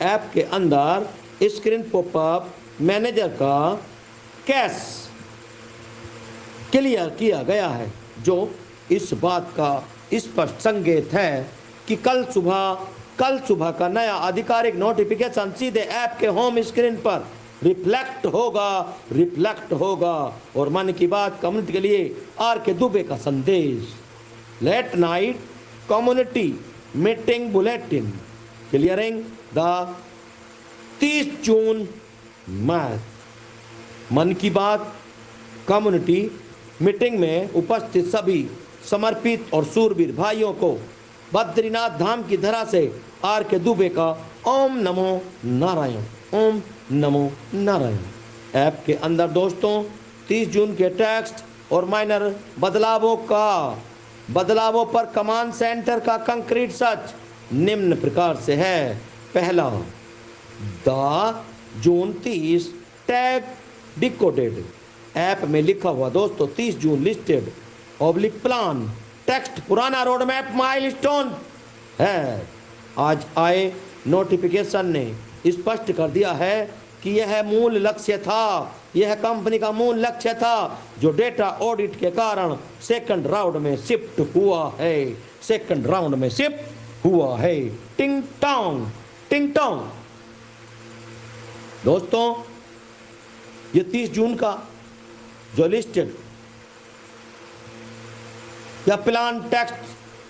ऐप के अंदर स्क्रीन पॉपअप मैनेजर का कैश क्लियर किया गया है, जो इस बात का स्पष्ट संकेत है कि कल सुबह का नया आधिकारिक नोटिफिकेशन सीधे ऐप के होम स्क्रीन पर रिफ्लेक्ट होगा और मन की बात कम्युनिटी के लिए RK दुबे का संदेश। Late night community meeting bulletin clearing the 30 June math. Mann Ki बात कम्युनिटी मीटिंग में उपस्थित सभी समर्पित और सूरवीर भाइयों को बद्रीनाथ धाम की धरा से RK दुबे का ओम नमो नारायण। ऐप के अंदर दोस्तों 30 जून के टेक्स्ट और माइनर बदलावों पर कमांड सेंटर का कंक्रीट सच निम्न प्रकार से है। पहला, the June 30 tag decoded. App में लिखा हुआ दोस्तों 30 जून लिस्टेड प्लान टेक्स्ट पुराना रोड मैप माइलस्टोन है। आज आए नोटिफिकेशन ने स्पष्ट कर दिया है कि यह कंपनी का मूल लक्ष्य था जो डेटा ऑडिट के कारण सेकंड राउंड में शिफ्ट हुआ है। टिंग टोंग दोस्तों, ये 30 जून का जो लिस्टेड या प्लान टेक्स्ट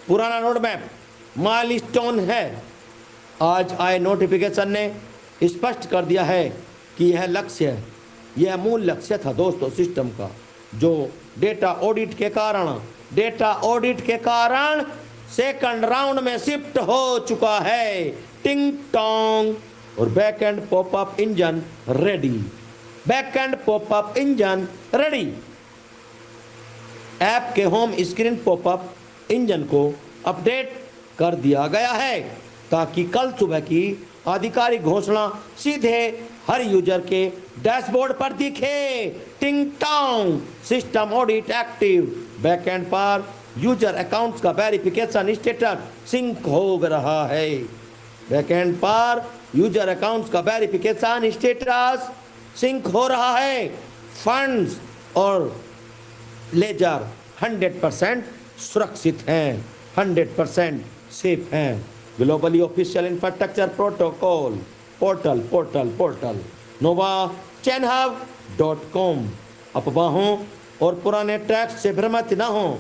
पुराना रोड मैप माइलस्टोन है। आज आए नोटिफिकेशन ने स्पष्ट कर दिया है कि यह मूल लक्ष्य था दोस्तों सिस्टम का, जो डेटा ऑडिट के कारण सेकंड राउंड में शिफ्ट हो चुका है। टिंग टोंग। और backend popup engine ready. App के होम स्क्रीन पॉपअप इंजन को अपडेट कर दिया गया है ताकि कल सुबह की आधिकारिक घोषणा सीधे हर यूजर के डैशबोर्ड पर दिखे। Ting tong. System audit active. Backend पर यूजर अकाउंट्स का वेरिफिकेशन स्टेटस सिंक हो रहा है। फंड्स और लेजर 100% सुरक्षित हैं, 100% सेफ हैं। Globally official infrastructure protocol portal novachanhub.com। अफवाहों और पुराने टैक्स से भ्रमित न हो,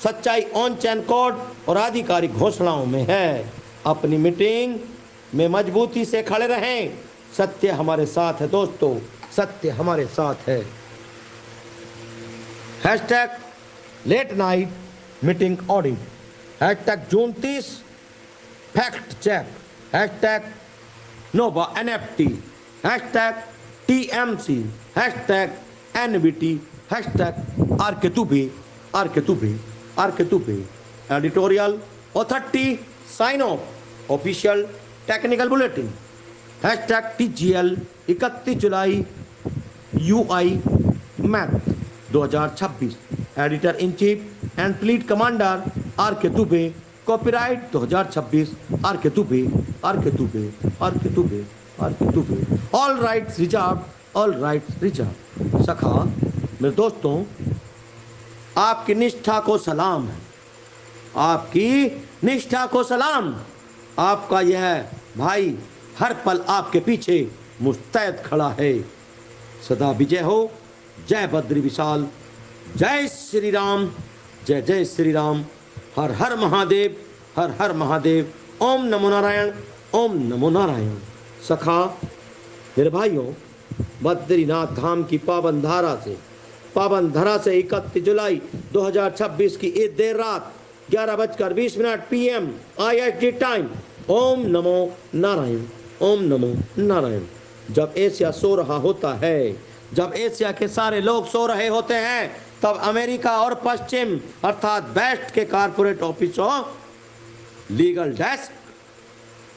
सच्चाई ऑन चैन कोड और आधिकारिक घोषणाओं में है। अपनी मीटिंग में मजबूती से खड़े रहें। सत्य हमारे साथ है दोस्तों, सत्य हमारे साथ है। #Late night meeting audit. June 30 fact check. #NovaNFT। #TMC। #NVT hashtag RK2B editorial authority sign off official technical bulletin hashtag TGL 31 July UI math 2026 editor in chief and fleet commander RK2B copyright 2026 RK2B all rights reserve. सखा मेरे दोस्तों, आपकी निष्ठा को सलाम है, आपकी निष्ठा को सलाम। आपका यह भाई हर पल आपके पीछे मुस्तैद खड़ा है। सदा विजय हो। जय बद्री विशाल, जय श्री राम, जय जय श्री राम। हर हर महादेव, हर हर महादेव। ओम नमो नारायण, ओम नमो नारायण। सखा मेरे भाइयों, बद्रीनाथ धाम की पावन धरा से 31 जुलाई 2026 की इस देर रात 11:20 PM IST टाइम। ओम नमो नारायण, ओम नमो नारायण। जब एशिया सो रहा होता है, जब एशिया के सारे लोग सो रहे होते हैं, तब अमेरिका और पश्चिम अर्थात वेस्ट के कारपोरेट ऑफिसों, लीगल डेस्क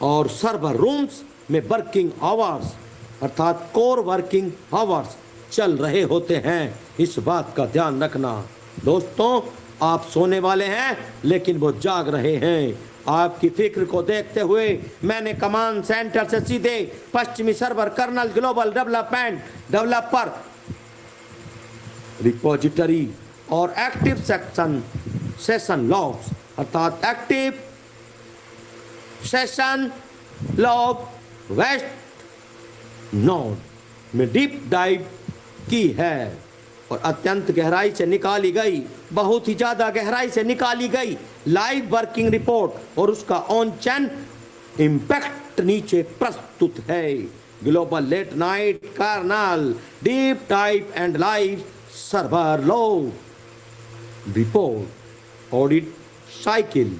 और सर्वर रूम्स में वर्किंग आवर्स अर्थात कोर वर्किंग आवर्स चल रहे होते हैं। इस बात का ध्यान रखना दोस्तों। आप सोने वाले हैं लेकिन वो जाग रहे हैं। आपकी फिक्र को देखते हुए मैंने कमांड सेंटर से सीधे पश्चिमी server kernel global development developer repository और एक्टिव सेशन लॉग्स अर्थात active session log west node में डीप डाइव की है और अत्यंत गहराई से निकाली गई, बहुत ही ज्यादा गहराई से निकाली गई लाइव वर्किंग रिपोर्ट और उसका ऑन चैन इम्पैक्ट नीचे प्रस्तुत है। Global late night kernel deep dive and live server log report audit cycle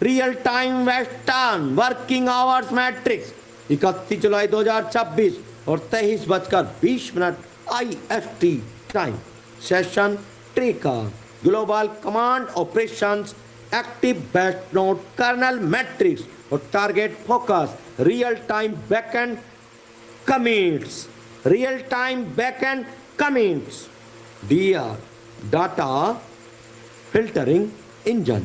real time western working hours matrix 31 July 2026 और 23:20 IST time. Session trigger global command operations active best note kernel matrix और target focus real time backend commits DR data filtering engine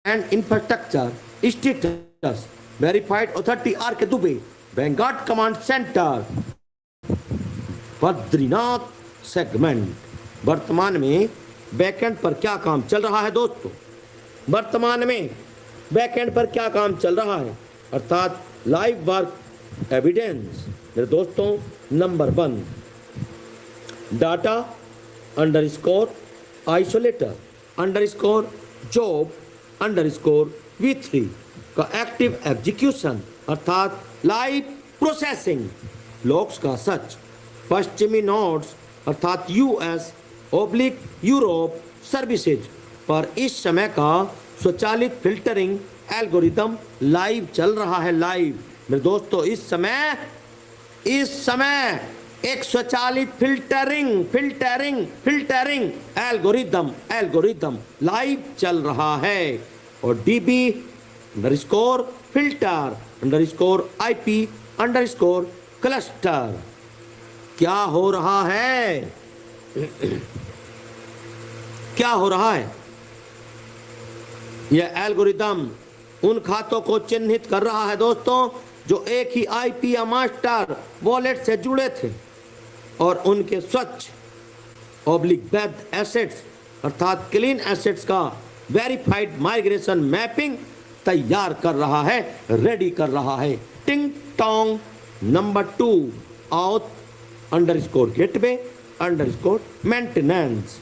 and infrastructure status verified authority RK2B Vanguard Command Center Badrinath segment. वर्तमान में backend पर क्या काम चल रहा है दोस्तों? वर्तमान में बैकएंड पर क्या काम चल रहा है अर्थात लाइव वर्क एविडेंस। मेरे दोस्तों, number 1 data underscore isolator underscore job underscore V3 का एक्टिव एग्जीक्यूशन अर्थात लाइव प्रोसेसिंग। लॉग्स का सच पश्चिमी नोड्स अर्थात US/यूरोप सर्विसेज पर इस समय का स्वचालित फिल्टरिंग एल्गोरिथम लाइव चल रहा है। लाइव मेरे दोस्तों, इस समय एक स्वचालित फिल्टरिंग एल्गोरिथम लाइव चल रहा है और DB_filter_IP_cluster क्या हो रहा है? क्या हो रहा है? यह एल्गोरिथम उन खातों को चिन्हित कर रहा है दोस्तों जो एक ही IP या मास्टर वॉलेट से जुड़े थे और उनके स्वच्छ वैध एसेट्स अर्थात क्लीन एसेट्स का वेरीफाइड माइग्रेशन मैपिंग तैयार कर रहा है, रेडी कर रहा है। टिंग Tong number 2 out _gateway _maintenance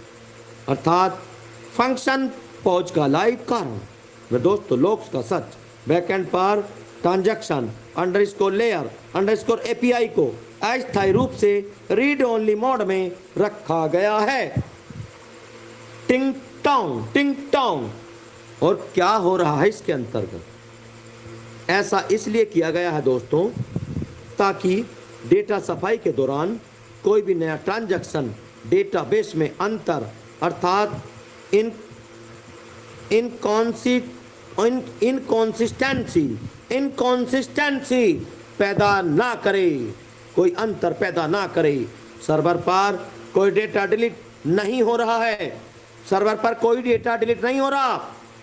अर्थात फंक्शन पहुंच का लाइव कारण। मैं दोस्तों, लॉग्स का सच बैकएंड पर ट्रांजैक्शन _लेयर API को अस्थायी रूप से रीड ओनली मोड में रखा गया है। टिंग टोंग। और क्या हो रहा है इसके अंतर्गत? ऐसा इसलिए किया गया है दोस्तों ताकि डेटा सफाई के दौरान कोई भी नया ट्रांजैक्शन डेटाबेस में अंतर अर्थात इनकॉन्सिस्टेंसी पैदा ना करे, कोई अंतर पैदा ना करे। सर्वर पर कोई डेटा डिलीट नहीं हो रहा है, सर्वर पर कोई डेटा डिलीट नहीं हो रहा,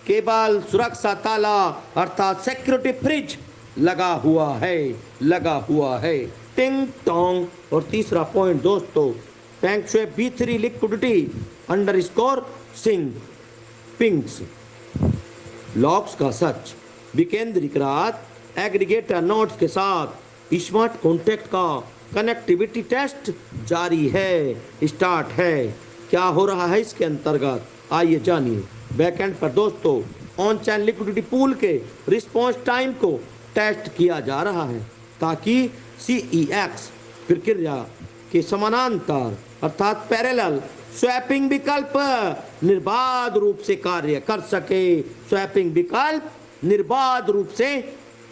केवल सुरक्षा ताला अर्थात सिक्योरिटी फ्रिज लगा हुआ है। टिंग टोंग। और तीसरा पॉइंट दोस्तों, पैंक्शुए B3 liquidity underscore Singh pings locks का सच विकेंद्रीकृत एग्रीगेटर नोड्स के साथ स्मार्ट कॉन्टैक्ट का कनेक्टिविटी टेस्ट जारी है, स्टार्ट है। क्या हो रहा है इसके अंतर्गत, आइए जानिए। बैकएंड पर दोस्तों ऑन चैन लिक्विडिटी पूल के रिस्पॉन्स टाइम को टेस्ट किया जा रहा है ताकि CEX प्रक्रिया के समानांतर अर्थात पैरेलल स्वैपिंग विकल्प निर्बाध रूप से कार्य कर सके, स्वैपिंग विकल्प निर्बाध रूप से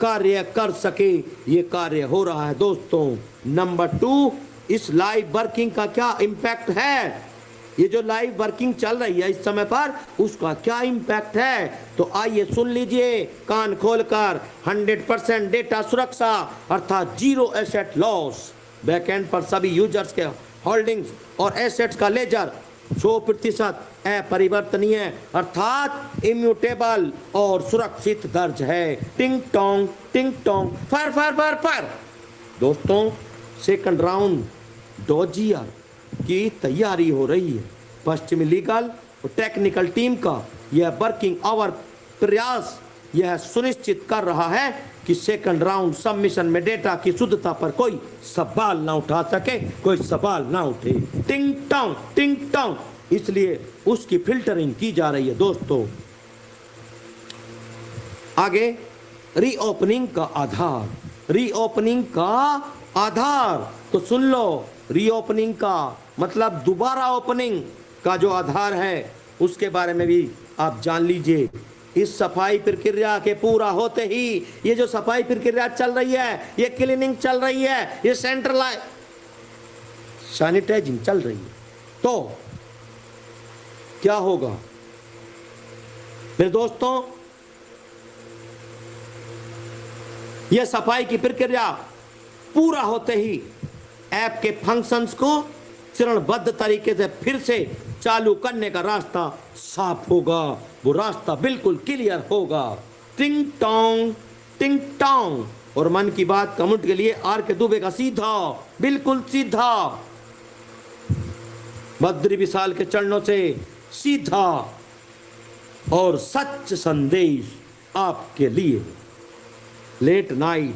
कार्य कर सके। ये कार्य हो रहा है दोस्तों। नंबर 2, इस लाइव वर्किंग का क्या इम्पैक्ट है, ये जो लाइव वर्किंग चल रही है इस समय पर उसका क्या इम्पैक्ट है, तो आइए सुन लीजिए कान खोलकर। 100% डेटा सुरक्षा अर्थात जीरो एसेट लॉस। बैकएंड पर सभी यूजर्स के होल्डिंग्स और एसेट्स का लेजर 100% अपरिवर्तनीय अर्थात इम्यूटेबल और सुरक्षित दर्ज है। टिंग टोंग फर फर फर फर। दोस्तों सेकंड राउंड डॉजियर की तैयारी हो रही है। पश्चिमी लीगल और टेक्निकल टीम का यह वर्किंग आवर प्रयास यह सुनिश्चित कर रहा है कि सेकंड राउंड सबमिशन में डेटा की शुद्धता पर कोई सवाल ना उठा सके, कोई सवाल ना उठे। टिंग टोंग, इसलिए उसकी फिल्टरिंग की जा रही है दोस्तों। आगे रीओपनिंग का आधार तो सुन लो। रीओपनिंग का मतलब दोबारा ओपनिंग का जो आधार है उसके बारे में भी आप जान लीजिए। इस सफाई प्रक्रिया के पूरा होते ही ये जो सफाई प्रक्रिया चल रही है, ये क्लीनिंग चल रही है, ये सेंट्रलाइज सैनिटाइजिंग चल रही है, तो क्या होगा मेरे दोस्तों, यह सफाई की प्रक्रिया पूरा होते ही ऐप के फंक्शंस को चरणबद्ध तरीके से फिर से चालू करने का रास्ता साफ होगा, वो रास्ता बिल्कुल क्लियर होगा। टिंग टोंग। और मन की बात कमेंट के लिए R.K. दुबे का सीधा, बिल्कुल सीधा, बद्री विशाल के चरणों से सीधा और सच संदेश आपके लिए। लेट नाइट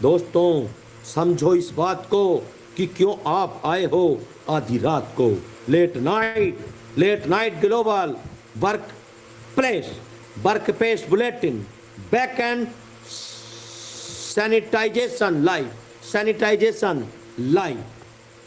दोस्तों समझो इस बात को कि क्यों आप आए हो आधी रात को। Late night global work place bulletin back end sanitisation live.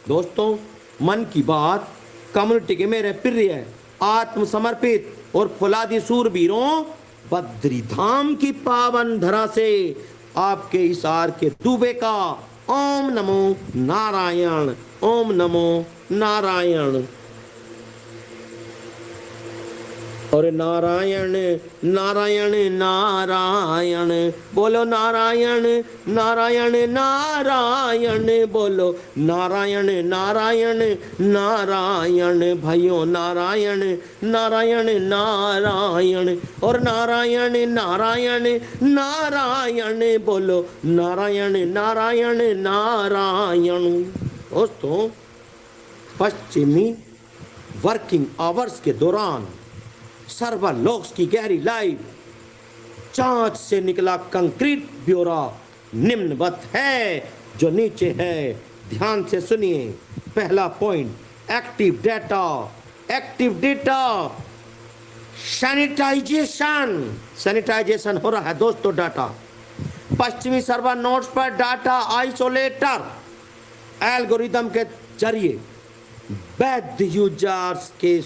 दोस्तों मन की बात कम्युनिटी के मेरे प्रिय आत्मसमर्पित और फौलादी सूरवीरों, बद्री धाम की पावन धरा से आपके इस R.K. दुबे का ओम नमो नारायण, ओम नमो नारायण। और नारायण नारायण नारायण बोलो, नारायण नारायण नारायण बोलो, नारायण नारायण नारायण भाइयों, नारायण नारायण नारायण। और नारायण नारायण नारायण बोलो, नारायण नारायण नारायण। दोस्तों पश्चिमी वर्किंग आवर्स के दौरान सर्वर लॉक्स की गहरी लाइव जांच से निकला कंक्रीट ब्यौरा निम्नवत है जो नीचे है, ध्यान से सुनिए। पहला पॉइंट, एक्टिव डेटा सैनिटाइजेशन हो रहा है दोस्तों। डाटा पश्चिमी सर्वर नोड्स पर डाटा आइसोलेटर एल्गोरिदम के जरिए वैध यूजर्स के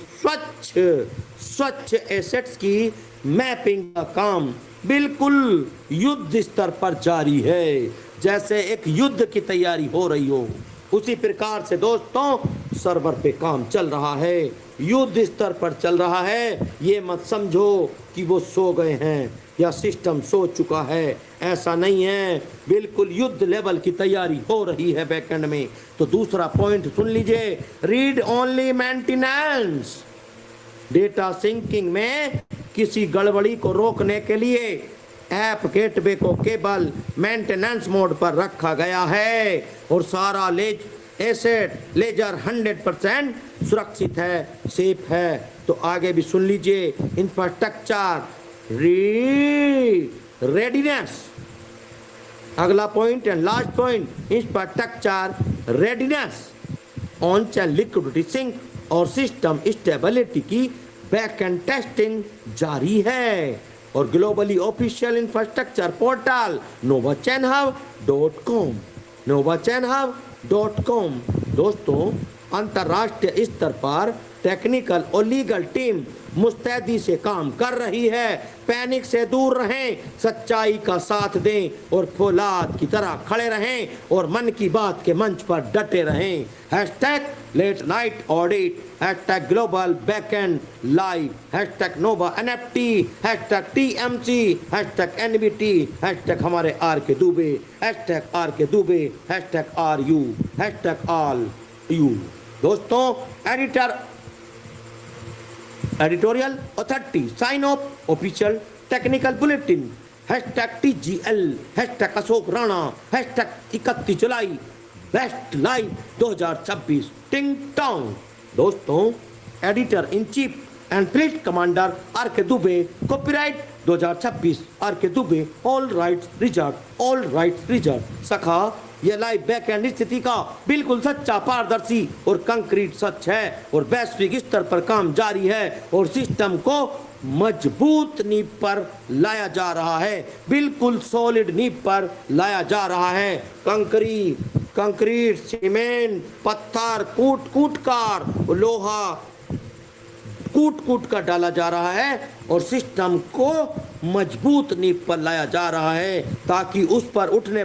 स्वच्छ एसेट्स की मैपिंग का काम बिल्कुल युद्ध स्तर पर जारी है, जैसे एक युद्ध की तैयारी हो रही हो। उसी प्रकार से दोस्तों सर्वर पे काम चल रहा है, युद्ध स्तर पर चल रहा है। ये मत समझो कि वो सो गए हैं या सिस्टम सो चुका है, ऐसा नहीं है। बिल्कुल युद्ध लेवल की तैयारी हो रही है बैकएंड में। तो दूसरा पॉइंट सुन लीजिए, read only maintenance. Data sinking में किसी गड़बड़ी को रोकने के लिए ऐप गेटवे को केवल मेंटेनेंस मोड पर रखा गया है और सारा एसेट लेजर 100% सुरक्षित है, सेफ है। तो आगे भी सुन लीजिए, इंफ्रास्ट्रक्चर रेडीनेस। अगला point and last point, infrastructure readiness, on chain liquidity sync और सिस्टम स्टेबिलिटी की बैकएंड टेस्टिंग जारी है। और globally official infrastructure portal novachanhub.com, novachanhub.com। दोस्तों, अंतर्राष्ट्रीय स्तर पर टेक्निकल और लीगल टीम मुस्तैदी से काम कर रही है। पैनिक से दूर रहें, सच्चाई का साथ दें और फौलाद की तरह खड़े रहें और मन की बात के मंच पर डटे रहें। Hashtag late night audit, hashtag global backend live, hashtag nova NFT, hashtag TMC, hashtag NBT, hashtag हमारे RK Dubey, hashtag RK Dubey, hashtag RU, hashtag all you. दोस्तों, editorial authority sign off official technical bulletin, hashtag TGL, hashtag Ashok Rana, hashtag 31 July best live 2026 ting tong. दोस्तों, editor in chief and fleet commander RK Dubey, copyright 2026 RK Dubey, all rights reserve, all rights reserve. सखा, यह live backend स्थिति का बिल्कुल सच्चा, पारदर्शी और concrete सच है और वैश्विक स्तर पर काम जारी है और सिस्टम को मजबूत नींव पर लाया जा रहा है, बिल्कुल सॉलिड नींव पर लाया जा रहा है। कंक्रीट, सीमेंट, पत्थर कूट कर, लोहा कूट कर डाला जा रहा है और सिस्टम को मजबूत नींव पर लाया जा रहा है ताकि उस पर उठने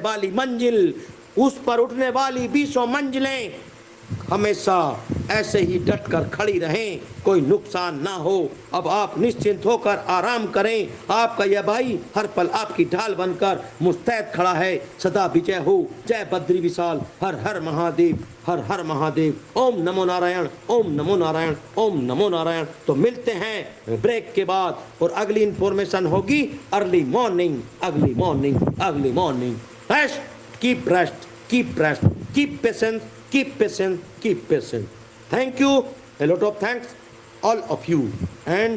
वाली 20 मंजिलें हमेशा ऐसे ही डटकर खड़ी रहें, कोई नुकसान ना हो। अब आप निश्चिंत होकर आराम करें। आपका यह भाई हर पल आपकी ढाल बनकर मुस्तैद खड़ा है। सदा विजय हो। जय बद्री विशाल। हर हर महादेव, हर हर महादेव। ओम नमो नारायण, ओम नमो नारायण, ओम नमो नारायण। तो मिलते हैं ब्रेक के बाद और अगली इंफॉर्मेशन होगी early morning. Rest, keep rest, keep rest, keep patience, keep patient. Thank you, a lot of thanks all of you, and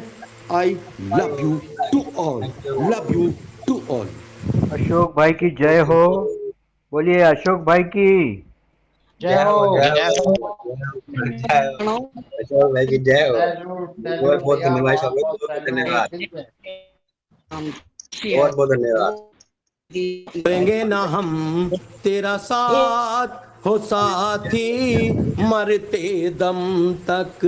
I love you to all. Ashok भाई की जय हो। बोलिए अशोक भाई की जय हो। अशोक भाई की जय हो। बहुत बहुत धन्यवाद सब लोग, बहुत धन्यवाद, बहुत बहुत धन्यवाद। देंगे ना हम तेरा साथ हो साथी, मरते दम तक,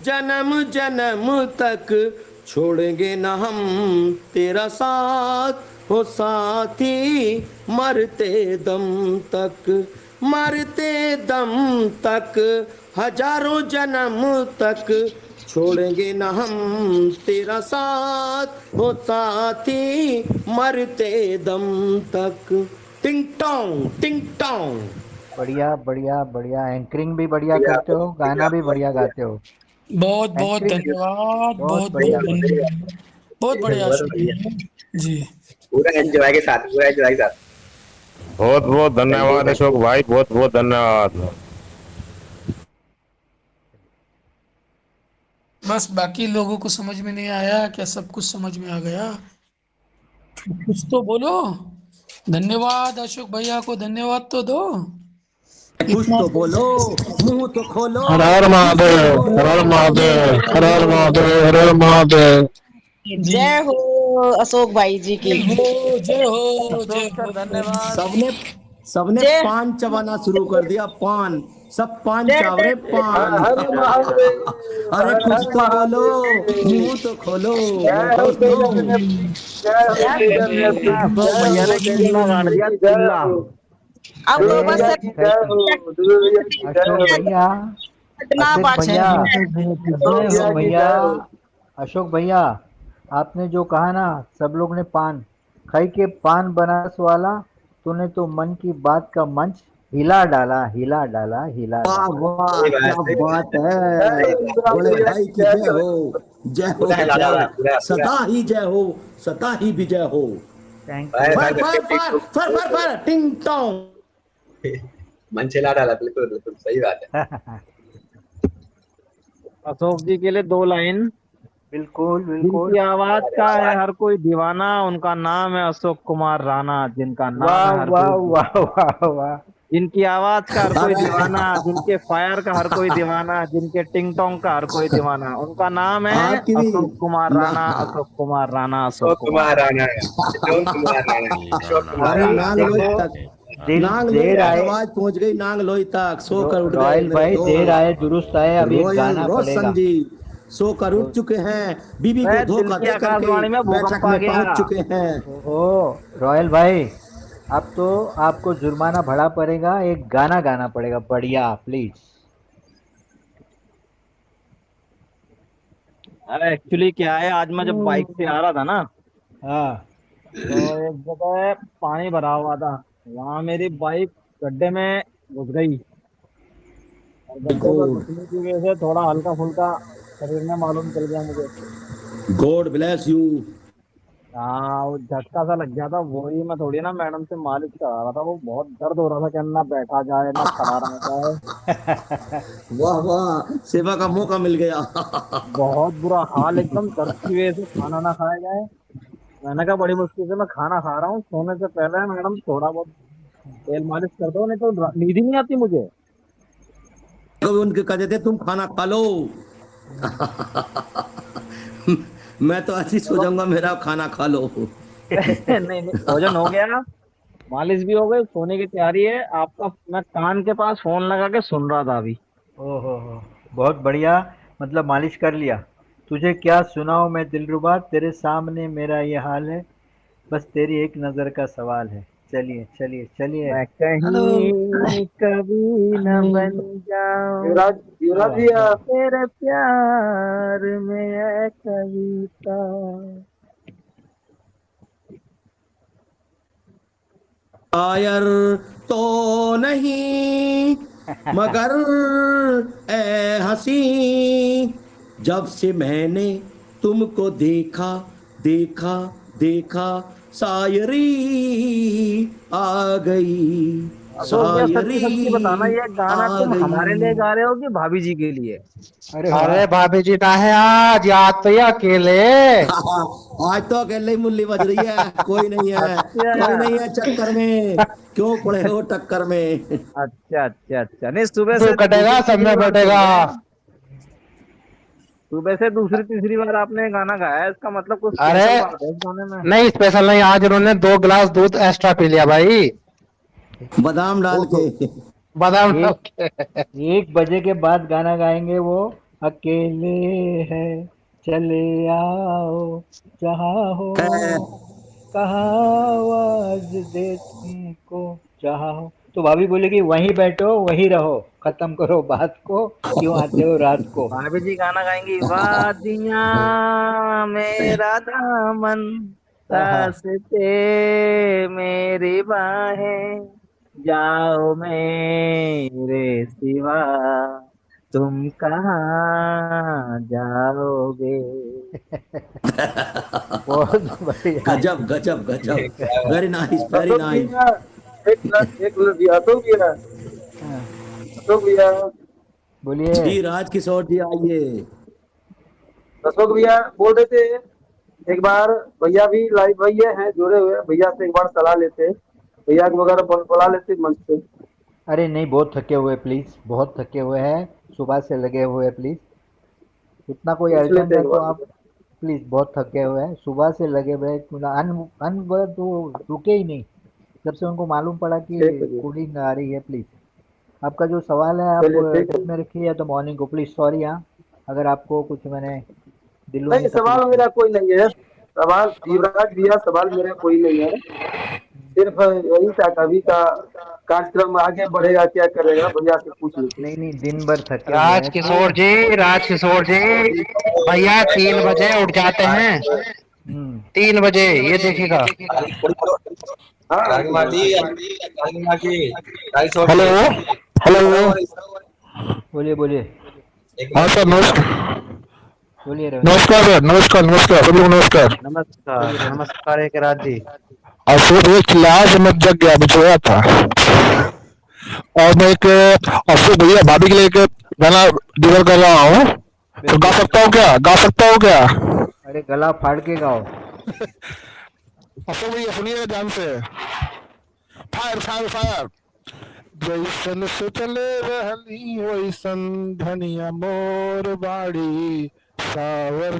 जन्म तक छोड़ेंगे ना हम तेरा साथ हो साथी, मरते दम तक, हजारों जन्म तक छोड़ेंगे ना हम तेरा साथ हो साथी, मरते दम तक। टिंग टोंग। बढ़िया। एंकरिंग भी बढ़िया करते हो, गाना भी बढ़िया गाते हो। बहुत धन्यवाद, बहुत धन्यवाद, बहुत बढ़िया जी। पूरा एंजॉय के साथ। बहुत बहुत धन्यवाद अशोक भाई, बहुत बहुत धन्यवाद। बस बाकी लोगों को समझ में नहीं आया क्या? सब कुछ समझ में आ गया? कुछ तो बोलो। धन्यवाद अशोक भैया को, धन्यवाद तो दो। कुछ तो बोलो, मुंह तो खोलो। हर हर महादेव, हर हर महादेव, हर हर महादेव, हर हर महादेव। जय हो अशोक भाई जी की। जय हो। धन्यवाद। सबने पान चबाना शुरू कर दिया। पान, सब पान चावरे पान। अरे कुछ तो बोलो, मुंह तो खोलो दोस्तों। भैया ने किला गाड़ दिया, किला। अब अरे बस दुबे भैया की जय अशोक हो। भैया, घटना अशोक बात भैया, अशोक भैया अशोक की भैया, जय हो। अशोक भैया, आपने जो कहा ना सब लोग ने पान खाई के पान बनारस वाला, तूने तो मन की बात का मंच हिला डाला, हिला डाला, हिला वाह डाला। वाह, क्या बात है। जय इंदिरा बड़े भैया भाई की की जय जय हो, जय हो, पूरा हिला जय डाला हो, पूरा पूरा सदा ही जय हो, सदा ही विजय हो। Thank fire you. फर फायर फर करके फर फर फर फर टिंग टोंग। मंच हिला डाला, बिल्कुल बिल्कुल सही बात है। अशोक जी के लिए 2 लाइन। बिल्कुल बिल्कुल। जिनकी आवाज का है हर कोई दीवाना, उनका नाम है अशोक कुमार राणा। जिनका नाम वाह है हर वाह कोई वाह वाह वाह। जिनकी आवाज का हर कोई अरे दीवाना, जिनके फायर का हर कोई दीवाना, जिनके टिंग टोंग का हर कोई दीवाना, उनका नाम है आपकी भी अशोक कुमार ना। राणा। अशोक कुमार राणा, अशोक अशोक कुमार कुमार राणा। राणा, अशोक कुमार राणा, अशोक कुमार अभी अरे राणा। नांग लोई देखो, तक, दिल नांग लोई देर तक आए, आवाज पहुंच गई, नांग लोई तक सो कर उठ गए रॉयल मेरे भाई देर दोस्त। आए दुरुस्त आए, अभी एक रॉयल गाना रोशन पड़ेगा। जी सोकर उठ चुके हैं, बीबी को मैं दिल धोखा की दे करके आकाशवाणी में बैठक भूकंप आ में गया। पहुंच चुके हैं। ओहो रॉयल भाई, अब तो आपको जुर्माना भरा पड़ेगा, एक गाना गाना पड़ेगा बढ़िया प्लीज। अरे एक्चुअली क्या है, आज मैं जब बाइक से आ रहा था ना, हाँ तो एक जगह पानी भरा हुआ था। वहां मेरी बाइक गड्ढे में घुस गई, और गड्ढे में गॉड, घुसने की वजह से थोड़ा हल्का फुल्का शरीर में मालूम चल गया मुझे। God bless you. हाँ, वो झटका सा लग गया था। वही मैं थोड़ी ना मैडम से मालिश करा रहा था। वो बहुत दर्द हो रहा था कि ना बैठा जाए ना खड़ा रहा जाए। वाह वाह, सेवा का मौका मिल गया। बहुत बुरा हाल, एकदम दर्द की वजह से खाना ना खाया जाए। मैंने कहा बड़ी मुश्किल से मैं खाना खा रहा हूँ, सोने से पहले मैडम थोड़ा बहुत तेल मालिश कर दो, नहीं तो नींद ही नहीं आती मुझे। कभी उनके कहते थे तुम खाना खा लो। मैं तो ऐसी सो जाऊंगा, मेरा खाना खा लो। नहीं नहीं, भोजन हो गया, मालिश भी हो गई, सोने की तैयारी है। आपका मैं कान के पास फोन लगा के सुन रहा था अभी। ओहो हो, बहुत बढ़िया, मतलब मालिश कर लिया। तुझे क्या सुनाऊं मैं दिलरुबा, तेरे सामने मेरा ये हाल है, बस तेरी एक नजर का सवाल है। चलिए चलिए चलिए। मैं कहीं कभी न बन जाऊं युवराज, युवराज वाह भैया, वाह। तेरे प्यार में है कविता। शायर तो नहीं मगर ए हंसी, जब से मैंने तुमको देखा देखा देखा, शायरी आ गई, अशोक भैया सच्ची सच्ची बताना, शायरी ये गाना आ तुम हमारे लिए गई। गा रहे हो कि भाभी जी के लिए? अरे वाह। अरे भाभी जी ना है आज, याद तो ये अकेले। आज तो अकेले ही मुरली बज रही है, कोई नहीं है, कोई नहीं अच्छा है चक्कर में, क्यों पड़े हो टक्कर में। अच्छा अच्छा अच्छा। नहीं, सुबह जो से कटेगा दूसरी सब तीसरी में बार सुन बटेगा। रहे हैं। सुबह से दूसरी तीसरी बार आपने गाना गाया है, इसका मतलब कुछ अरे स्पेशल बात है इस गाने में। नहीं, स्पेशल नहीं, आज उन्होंने 2 गिलास दूध एक्स्ट्रा पी लिया भाई, बादाम डाल ओहो, के। बादाम डाल एक के। 1 बजे के बाद गाना गाएंगे वो, अकेले है चले आओ, जहाँ हो कहाँ आवाज देने को चाहा हो। तो भाभी बोलेगी वहीं बैठो वहीं रहो, खत्म करो बात को, क्यों आते हो रात को। भाभी जी गाना गाएंगी, वादियाँ मेरा दामन, आहा, रास्ते मेरी बाहें, जाओ मेरे सिवा तुम कहाँ जाओगे। बहुत बढ़िया। गजब गजब गजब, क्या बात very nice very Ashok nice. भैया, एक मिनट भैया, अशोक भैया, हाँ, अशोक भैया, बोलिए। जी राज किशोर जी आइए। अशोक भैया बोल रहे थे एक बार, भैया भी लाइव भैया हैं जुड़े हुए, भैया से एक बार सलाह लेते, भैया को वगैरह बुला लेते मंच पे। अरे नहीं, बहुत थके हुए प्लीज, बहुत थके हुए हैं, सुबह से लगे हुए हैं प्लीज, इतना कोई पूछ अर्जेंट लेते है एक तो बार। आप प्लीज, बहुत थके हुए हैं, सुबह से लगे हुए हैं, अन तो रुके ही नहीं, जब से उनको मालूम पड़ा कि ठीक है जी, कूलिंग आ रही है। प्लीज आपका जो सवाल है आप चलिए ठीक है। दिन में रखिए या तो मॉर्निंग को, प्लीज सॉरी। हाँ, अगर आपको कुछ मैंने दिलों नहीं, में सवाल तकलीफ दी। मेरा कोई नहीं है, सवाल युवराज भैया, सवाल मेरा कोई नहीं है। सिर्फ यही था, कभी का कार्यक्रम आगे बढ़ेगा क्या करेगा, भैया से पूछ लेते। नहीं नहीं, दिन भर थके हुए राज हैं किशोर जी, राज किशोर जी, भैया 3 बजे उठ जाते हैं, 3 बजे, ये देखिएगा। हेलो हेलो, बोलिए बोलिए हाँ सर नमस्कार, बोलिए रविंद्र। नमस्कार सर, नमस्कार नमस्कार, सभी को नमस्कार। नमस्कार नमस्कार एक राज जी। अशोक भैया चिल्लाया से मैं जग गया, मैं सोया था। और मैं एक अशोक भैया भाभी के लिए एक गाना डिलीवर कर रहा हूँ, तो गा सकता हूँ क्या, गा सकता हूँ क्या? अरे गला फाड़ के गाओ। अशोक भैया सुनिए ध्यान से। Fire fire fire. जैसन से चले रहली वैसन धनिया मोर बाड़ी सावर